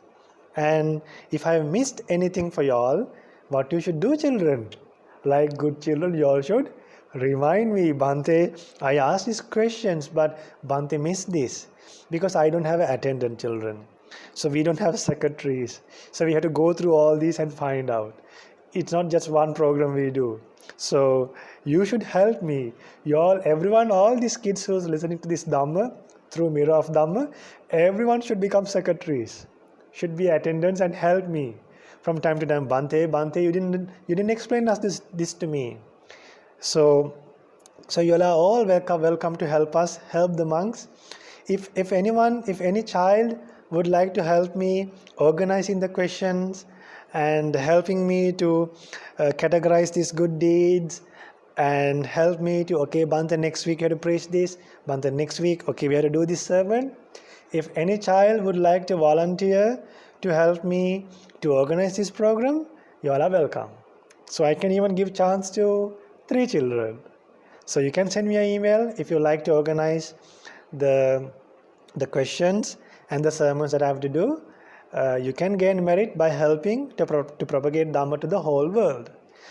and if I have missed anything for y'all, what you should do, children? Like good children, you all should remind me, Bhante, I asked these questions, but Bhante missed this. Because I don't have an attendant, children. So we don't have secretaries. So we have to go through all these and find out. It's not just one program we do. So you should help me. Y'all, everyone, all these kids who's listening to this Dhamma, through Mirror of Dhamma, everyone should become secretaries, should be attendants and help me. From time to time, Bhante, you didn't explain us this to me. So you are all welcome to help us, help the monks. If any child would like to help me organizing the questions and helping me to categorize these good deeds, and help me to, okay, Bhante, next week you have to preach this, Bhante, next week, okay, we have to do this sermon. If any child would like to volunteer to help me to organize this program, you all are welcome. So I can even give chance to 3 children. So you can send me an email if you like to organize the questions and the sermons that I have to do. You can gain merit by helping to propagate Dhamma to the whole world.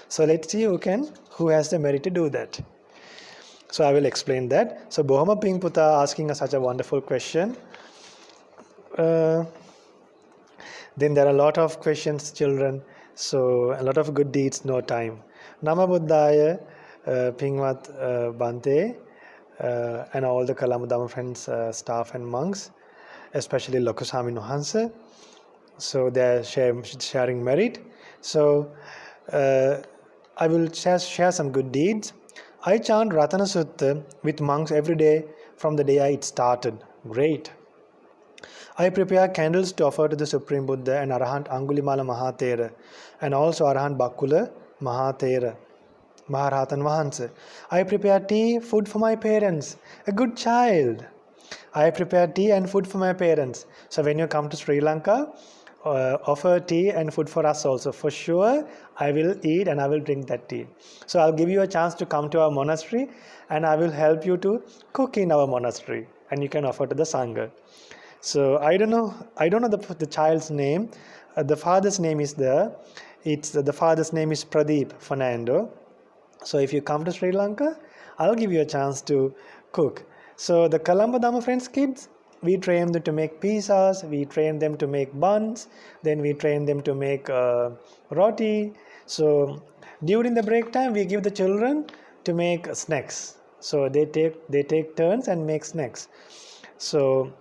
So let's see who has the merit to do that. So I will explain that. So Bohama Ping Puta asking us such a wonderful question. Then there are a lot of questions, children. So a lot of good deeds, no time. Nama Buddhaya, Pingmat Bhante, and all the Kalama Dhamma friends, staff and monks, especially Lokusami Nohansa. So they are sharing merit. So I will share some good deeds. I chant Ratana Sutta with monks every day from the day it started. Great. I prepare candles to offer to the Supreme Buddha and Arahant Angulimala Mahathera, and also Arahant Bakkula Mahathera, Maharatan Vahansa. I prepare tea, food for my parents. A good child. I prepare tea and food for my parents. So when you come to Sri Lanka, offer tea and food for us also. For sure, I will eat and I will drink that tea. So I'll give you a chance to come to our monastery, and I will help you to cook in our monastery, and you can offer to the Sangha. So I don't know the child's name. The father's name is there. The father's name is Pradeep Fernando. So if you come to Sri Lanka, I'll give you a chance to cook. So the Kalamba Dhamma friends kids, we train them to make pizzas, we train them to make buns, then we train them to make roti. So during the break time, we give the children to make snacks. So they take turns and make snacks. So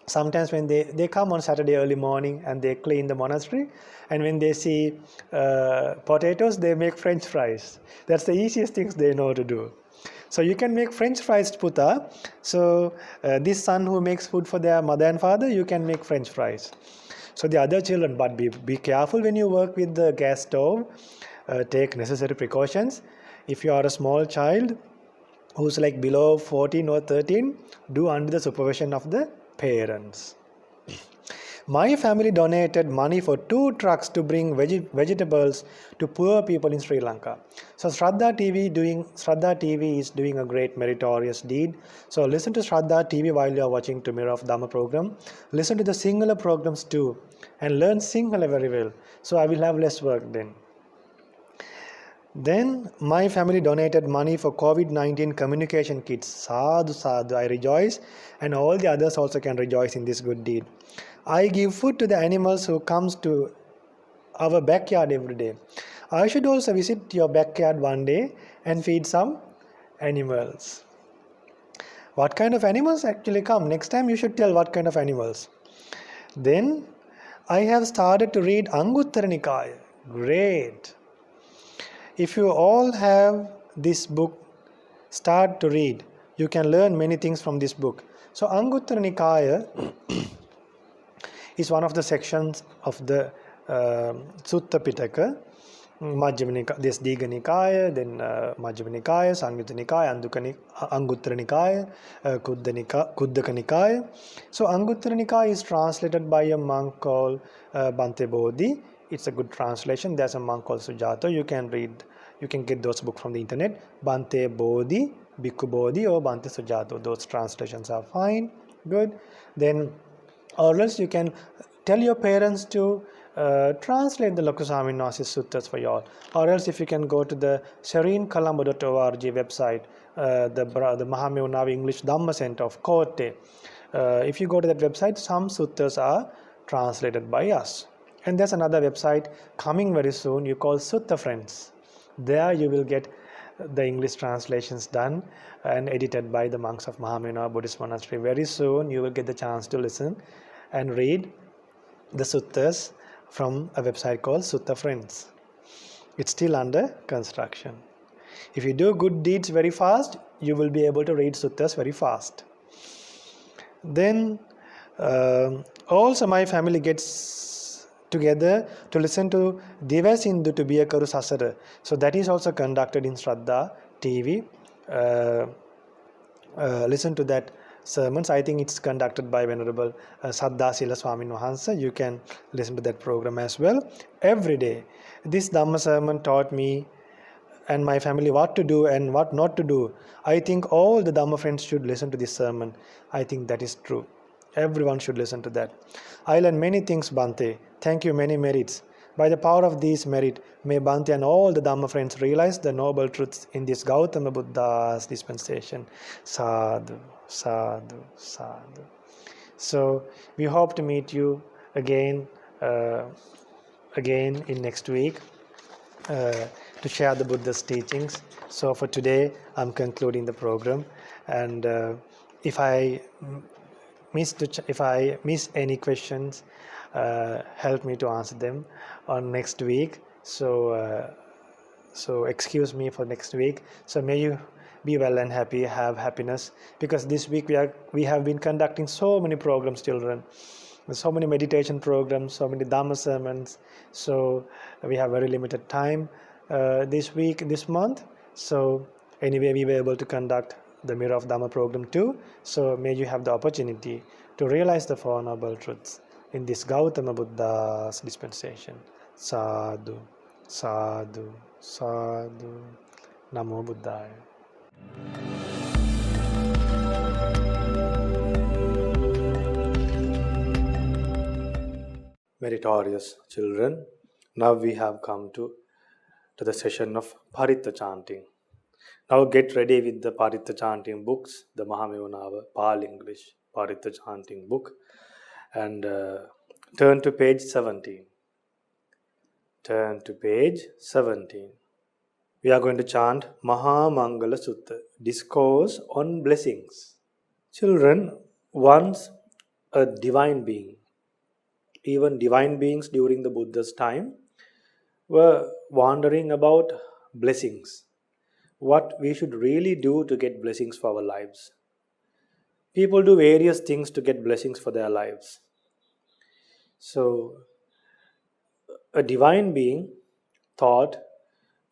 sometimes when they come on Saturday early morning and they clean the monastery, and when they see potatoes, they make French fries. That's the easiest things they know to do. So you can make French fries, Puta. So this son who makes food for their mother and father, you can make French fries. So the other children, but be careful when you work with the gas stove. Take necessary precautions. If you are a small child who's like below 14 or 13, do under the supervision of the parents. My family donated money for 2 trucks to bring vegetables to poor people in Sri Lanka. So Shraddha TV is doing a great meritorious deed. So listen to Shraddha TV while you are watching to Mirror of Dhamma program. Listen to the Sinhala programs too and learn Sinhala very well. So I will have less work then. Then my family donated money for COVID-19 communication kits. Sadhu, sadhu, I rejoice, and all the others also can rejoice in this good deed. I give food to the animals who comes to our backyard every day. I should also visit your backyard one day and feed some animals. What kind of animals actually come? Next time you should tell what kind of animals. Then I have started to read Anguttara Nikaya. Great. If you all have this book, start to read. You can learn many things from this book. So Anguttara Nikaya is one of the sections of the Sutta Pitaka. Majjhima Nikaya, this Diga Nikaya, then Majjhima Nikaya, Samyutta Nikaya, Anguttara Nikaya, Kuddaka Nikaya. So Anguttara Nikaya is translated by a monk called Bhante Bodhi. It's a good translation. There's a monk called Sujato. You can get those books from the internet. Bhante Bodhi, Bhikkhu Bodhi or Bhante Sujato. Those translations are fine. Good. Then, or else you can tell your parents to translate the Lokuswami Nasi Suttas for you all. Or else if you can go to the sereencolombo.org website, the Maha-Mantra English Dhamma Center of Kotte. If you go to that website, some suttas are translated by us. And there's another website coming very soon, you call Sutta Friends. There you will get the English translations done and edited by the monks of Maha-Mantra Buddhist Monastery. Very soon you will get the chance to listen and read the suttas from a website called Sutta Friends. It's still under construction. If you do good deeds very fast, you will be able to read suttas very fast. Then also my family gets together to listen to Diva Sindhu to be a Karu Sasara. So that is also conducted in Shraddha TV. Listen to that sermons. I think it's conducted by Venerable Saddha Sila Swamin Wahansa. You can listen to that program as well. Every day. This Dhamma sermon taught me and my family what to do and what not to do. I think all the Dhamma friends should listen to this sermon. I think that is true. Everyone should listen to that. I learned many things, Bhante. Thank you, many merits. By the power of these merit, may Bhante and all the Dhamma friends realize the noble truths in this Gautama Buddha's dispensation. Sadhu, sadhu, sadhu. So we hope to meet you again in next week to share the Buddha's teachings. So for today, I'm concluding the program, and if I miss any questions, help me to answer them on next week. So excuse me for next week. So may you be well and happy, have happiness, because this week we have been conducting so many programs, children. So many meditation programs, so many Dhamma sermons. So we have very limited time this week, this month. So anyway, we were able to conduct the Mirror of Dhamma program too. So may you have the opportunity to realize the Four Noble Truths in this Gautama Buddha's dispensation. Sadhu, sadhu, sadhu. Namo Buddhaya. Meritorious children, now we have come to the session of Paritta chanting. Now get ready with the Paritta chanting books, the Maha-Mantra Pali English Paritta chanting book, and turn to page 17. Turn to page 17. We are going to chant Maha-Mantra Sutra, Discourse on Blessings. Children, once a divine being, even divine beings during the Buddha's time, were wondering about blessings. What we should really do to get blessings for our lives. People do various things to get blessings for their lives. So, a divine being thought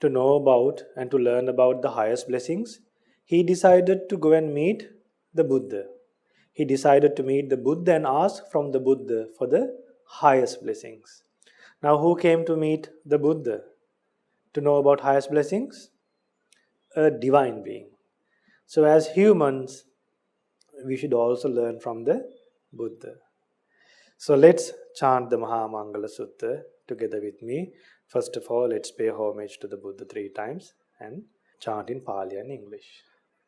to know about and to learn about the highest blessings. He decided to go and meet the Buddha. He decided to meet the Buddha and ask from the Buddha for the highest blessings. Now, who came to meet the Buddha to know about highest blessings? A divine being. So, as humans, we should also learn from the Buddha. So, let's chant the Maha-Mantra Sutra together with me. First of all, let's pay homage to the Buddha 3 times and chant in Pali and English.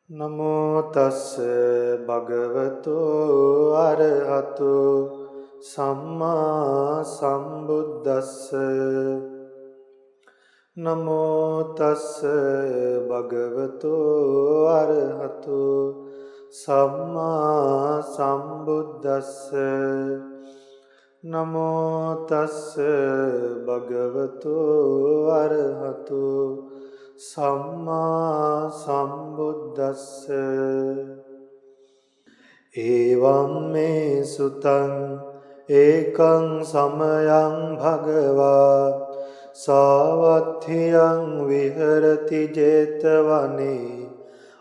Namo tassa bhagavato arahato samma sambuddhassa. Namo tassa bhagavato arahato samma sambuddhassa. Namo tassa bhagavato arahato Samma sambuddhassa. Evam me sutang ekang samayang bhagava savatthiyang viharati jetavane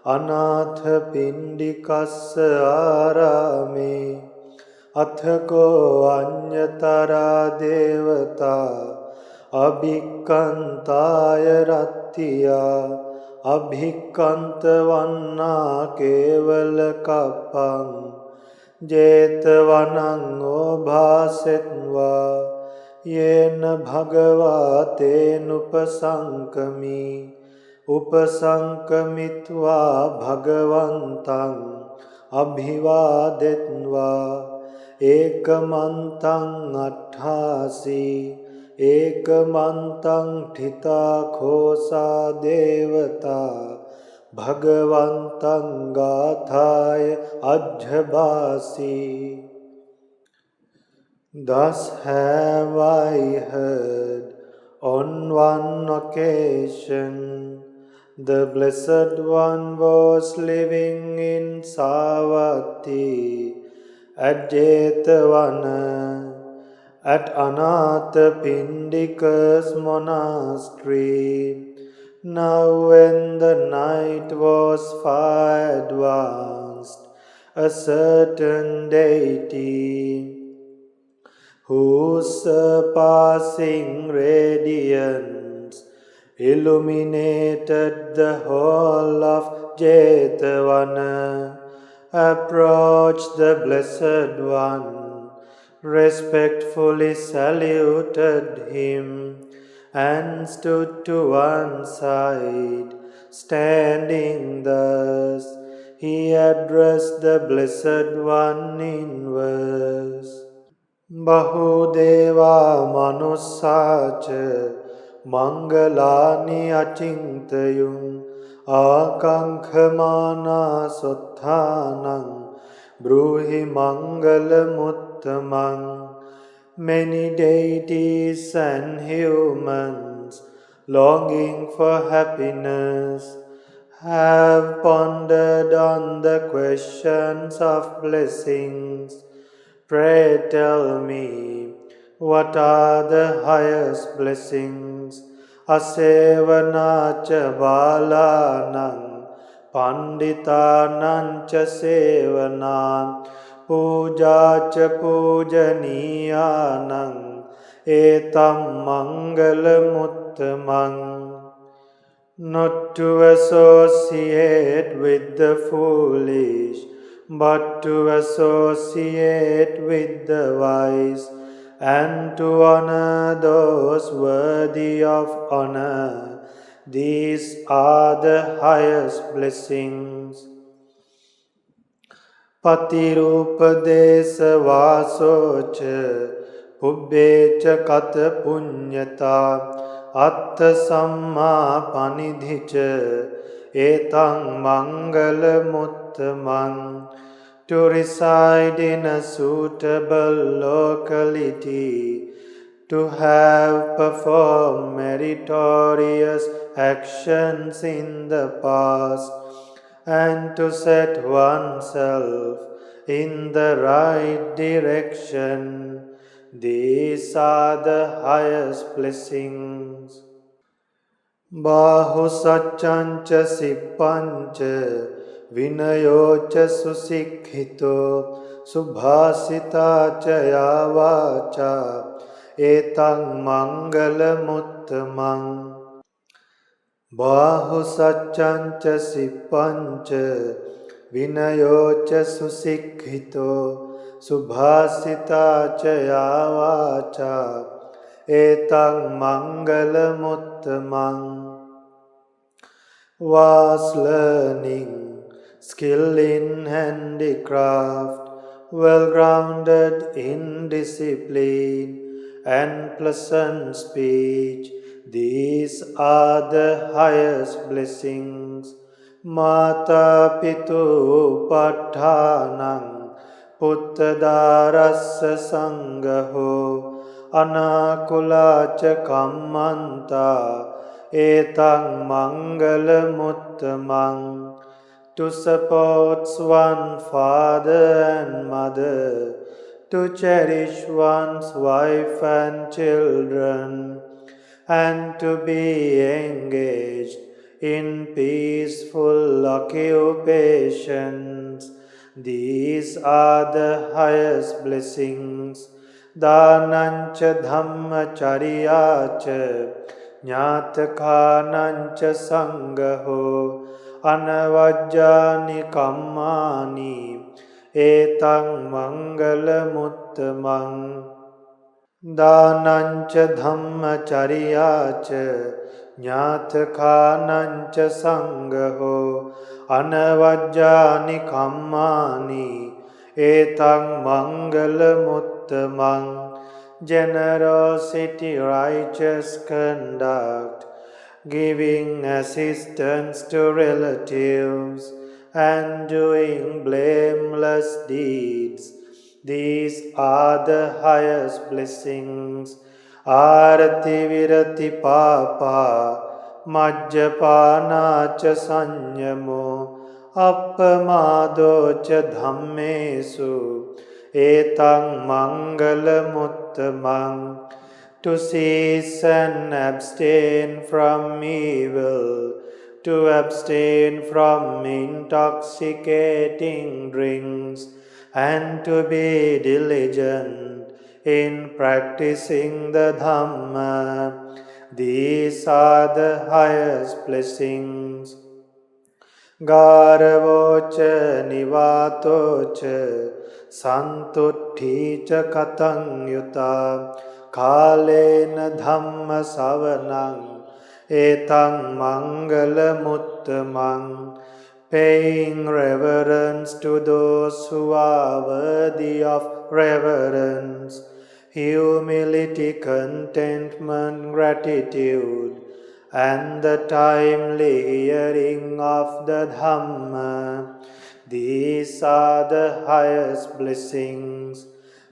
anatha pindikassa arame athako anyatara devata abhikkantaya rattiya abhikkantavanna kevala kappang jetavanan obhasetva yena bhagavaten upasankami upasankamitva bhagavantang abhivadetva ekamantang atthasi ekamantang thita khosa devata bhagavantang gathaya ajhabasi. Thus have I heard on one occasion the Blessed One was living in Savatthi at Jetavana at Anathapindika's monastery. Now when the night was far advanced, a certain deity whose surpassing radiance illuminated the whole of Jetavana approached the Blessed One, respectfully saluted him, and stood to one side. Standing thus, he addressed the Blessed One in verse. Bahudeva manussacha mangalani achintayum akankhamana sotthanam bruhi mangalamuttamam. Many deities and humans longing for happiness have pondered on the questions of blessings. Pray tell me, what are the highest blessings? Asevanacha balanam, panditanancha sevanam, pujacha pujaniyanam, etam mangalamuttamam. Not to associate with the foolish, but to associate with the wise, and to honor those worthy of honor. These are the highest blessings. Patirupadesa vasocha pubbecha kata punyata atta samma panidhicha etang mangalamuttamam. To reside in a suitable locality, to have performed meritorious actions in the past, and to set oneself in the right direction. These are the highest blessings. Bahu sacchancha sippancha vinayocha susikhito Subhasita chaya vacha etang mangalamuttamang Bahu sacchancha sippancha vinayocha susikhito Subhasita chaya vacha etang mangalamuttamang Was learning, skill in handicraft, well-grounded in discipline, and pleasant speech. These are the highest blessings. Mata pitu pathanang puttadarassa sangaho anakulacha kammanta etang mangalamuttamang to support one's father and mother, to cherish one's wife and children, and to be engaged in peaceful occupations. These are the highest blessings. Danancha dhammacharyacha Jnatakaanancha sangaho anavajjani kammani etang mangalamuttamang Danancha dhammacharyacha Jnatakaanancha sangaho anavajjani kammani etang mangalamuttamang Generosity, righteous conduct, giving assistance to relatives, and doing blameless deeds. These are the highest blessings. Arati virati papa, majjapana cha sanyamo, appamado cha dhammesu, etang mangalamuttamang to cease and abstain from evil, to abstain from intoxicating drinks, and to be diligent in practicing the Dhamma. These are the highest blessings. Garavocha nivatocha santutthicha katang yuta kalena dhamma savanang etang mangalamuttamang paying reverence to those who are worthy of reverence, humility, contentment, gratitude, and the timely hearing of the Dhamma. These are the highest blessings.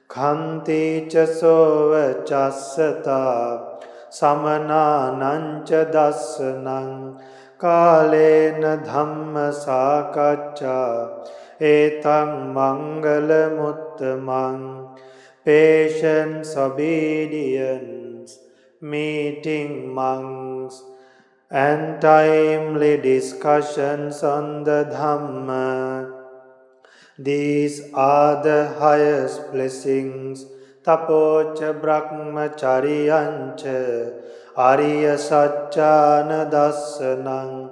Khanti cha sova chassata samananancha dasanang kalena dhamma sakaccha etang mangalamuttamang patience, obedience, meeting monks, and timely discussions on the Dhamma. These are the highest blessings. Tapocha brahmacharyancha Arya Satchana Dasanang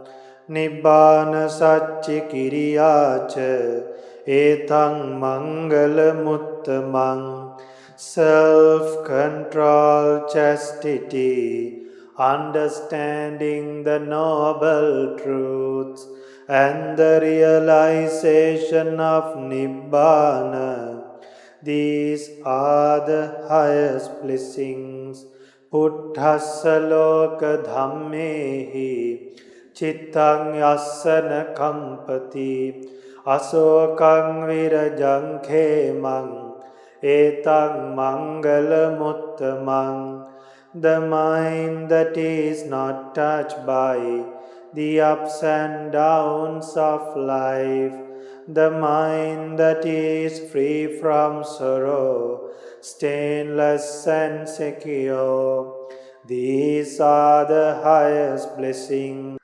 Nibbana Satchikiriyacha Etang Mangalamuttamang self-control, chastity, understanding the noble truths, and the realization of Nibbana. These are the highest blessings. Puttassa loka dhammehi chittang yassana kampati asokang virajang khemang etang mangalamuttamang. The mind that is not touched by the ups and downs of life, the mind that is free from sorrow, stainless and secure. These are the highest blessings.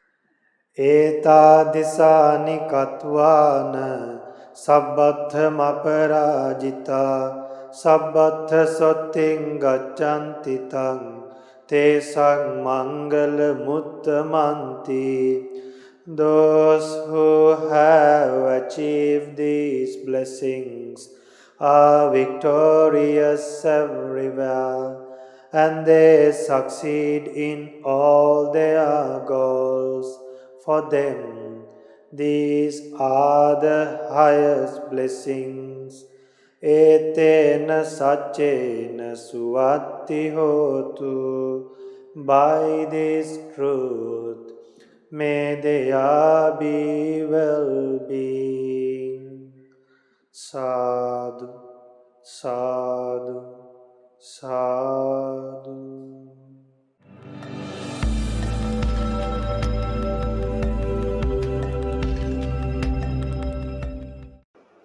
Eta disani katvana Sabbatham aparajita Sabbatha soting gaccanti tang Tesang mangala muttamanti. Those who have achieved these blessings are victorious everywhere, and they succeed in all their goals. For them, these are the highest blessings. Etena sachena suatti hotu. By this truth, may there be well-being. Sadhu, sadhu, sadhu.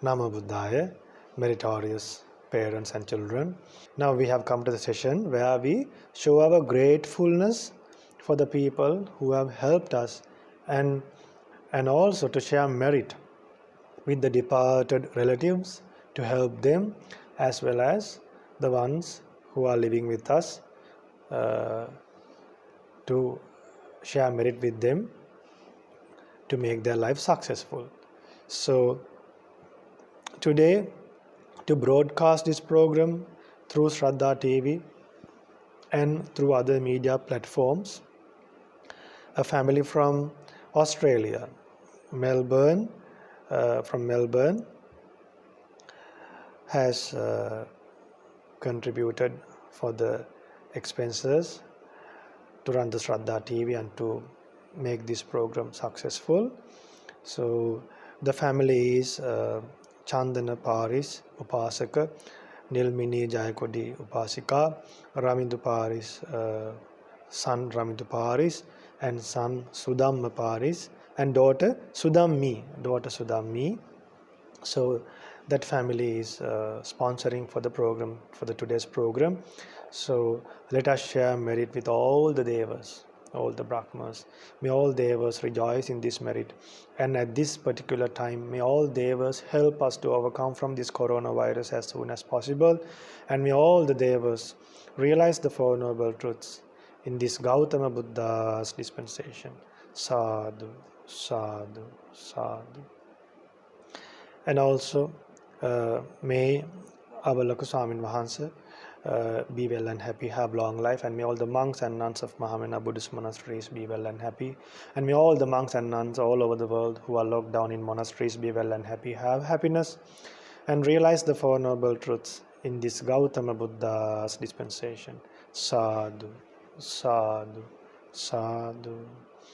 Namo Buddhaya, meritorious parents and children. Now we have come to the session where we show our gratefulness for the people who have helped us and also to share merit with the departed relatives to help them as well as the ones who are living with us to share merit with them to make their life successful. So today, to broadcast this program through Shraddha TV and through other media platforms, a family from Australia, Melbourne, has contributed for the expenses to run the Shraddha TV and to make this program successful. So the family is Chandana Paris Upasaka, Nilmini Jayakodi Upasika, Ramindu Paris, son Ramindu Paris, and son Sudhamma Paris, and daughter Sudhammi. So that family is sponsoring for the program, for the today's program. So let us share merit with all the devas, all the Brahmas. May all devas rejoice in this merit. And at this particular time, may all devas help us to overcome from this coronavirus as soon as possible. And may all the devas realize the Four Noble Truths in this Gautama Buddha's dispensation. Sadhu, sadhu, sadhu. And also, may our Laku Swamin Wahanse be well and happy, have long life, and may all the monks and nuns of Maha-Mantra Buddhist monasteries be well and happy, and may all the monks and nuns all over the world who are locked down in monasteries be well and happy, have happiness, and realize the Four Noble Truths in this Gautama Buddha's dispensation. Sadhu, sadhu, sadhu.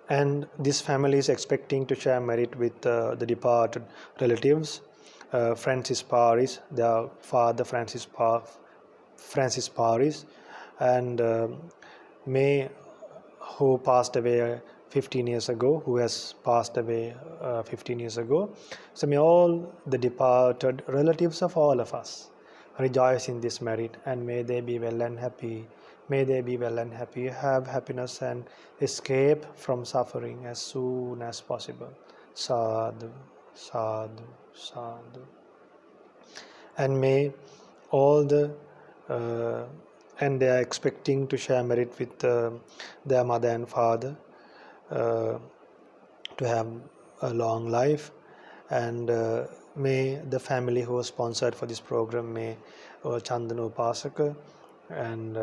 And this family is expecting to share merit with the departed relatives. Francis Paris, their father Francis Paris, and May, who passed away 15 years ago, who has passed away 15 years ago. So may all the departed relatives of all of us rejoice in this merit, and may they be well and happy. May they be well and happy, have happiness and escape from suffering as soon as possible. Sadhu, sadhu, sadhu. And may all the and they are expecting to share merit with their mother and father to have a long life, and may the family who was sponsored for this program, may Chandana Upasaka and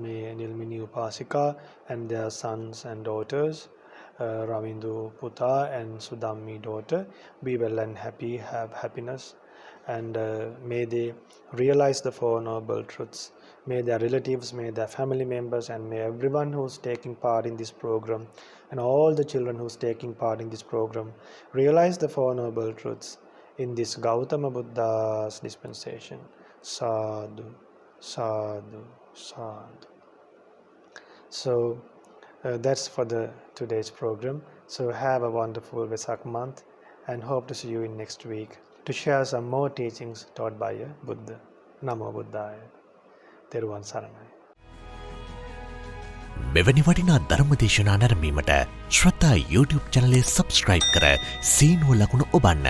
may Nilmini Upasika and their sons and daughters, Ravindu Puta and Sudhammi daughter, be well and happy, have happiness, and may they realize the Four Noble Truths. May their relatives, may their family members, and may everyone who's taking part in this program, and all the children who's taking part in this program, realize the Four Noble Truths in this Gautama Buddha's dispensation. Sadhu, sadhu, sadhu. So that's for today's program. So have a wonderful Vesak month, and hope to see you in next week to share some more teachings taught by a Buddha. Namo Buddhaya. Teruvan Saranai. මෙවැනි වටිනා ධර්ම දේශනා නැරඹීමට ශ්‍රද්ධා YouTube චැනලය subscribe කර සීනුව ලකුණ ඔබන්න.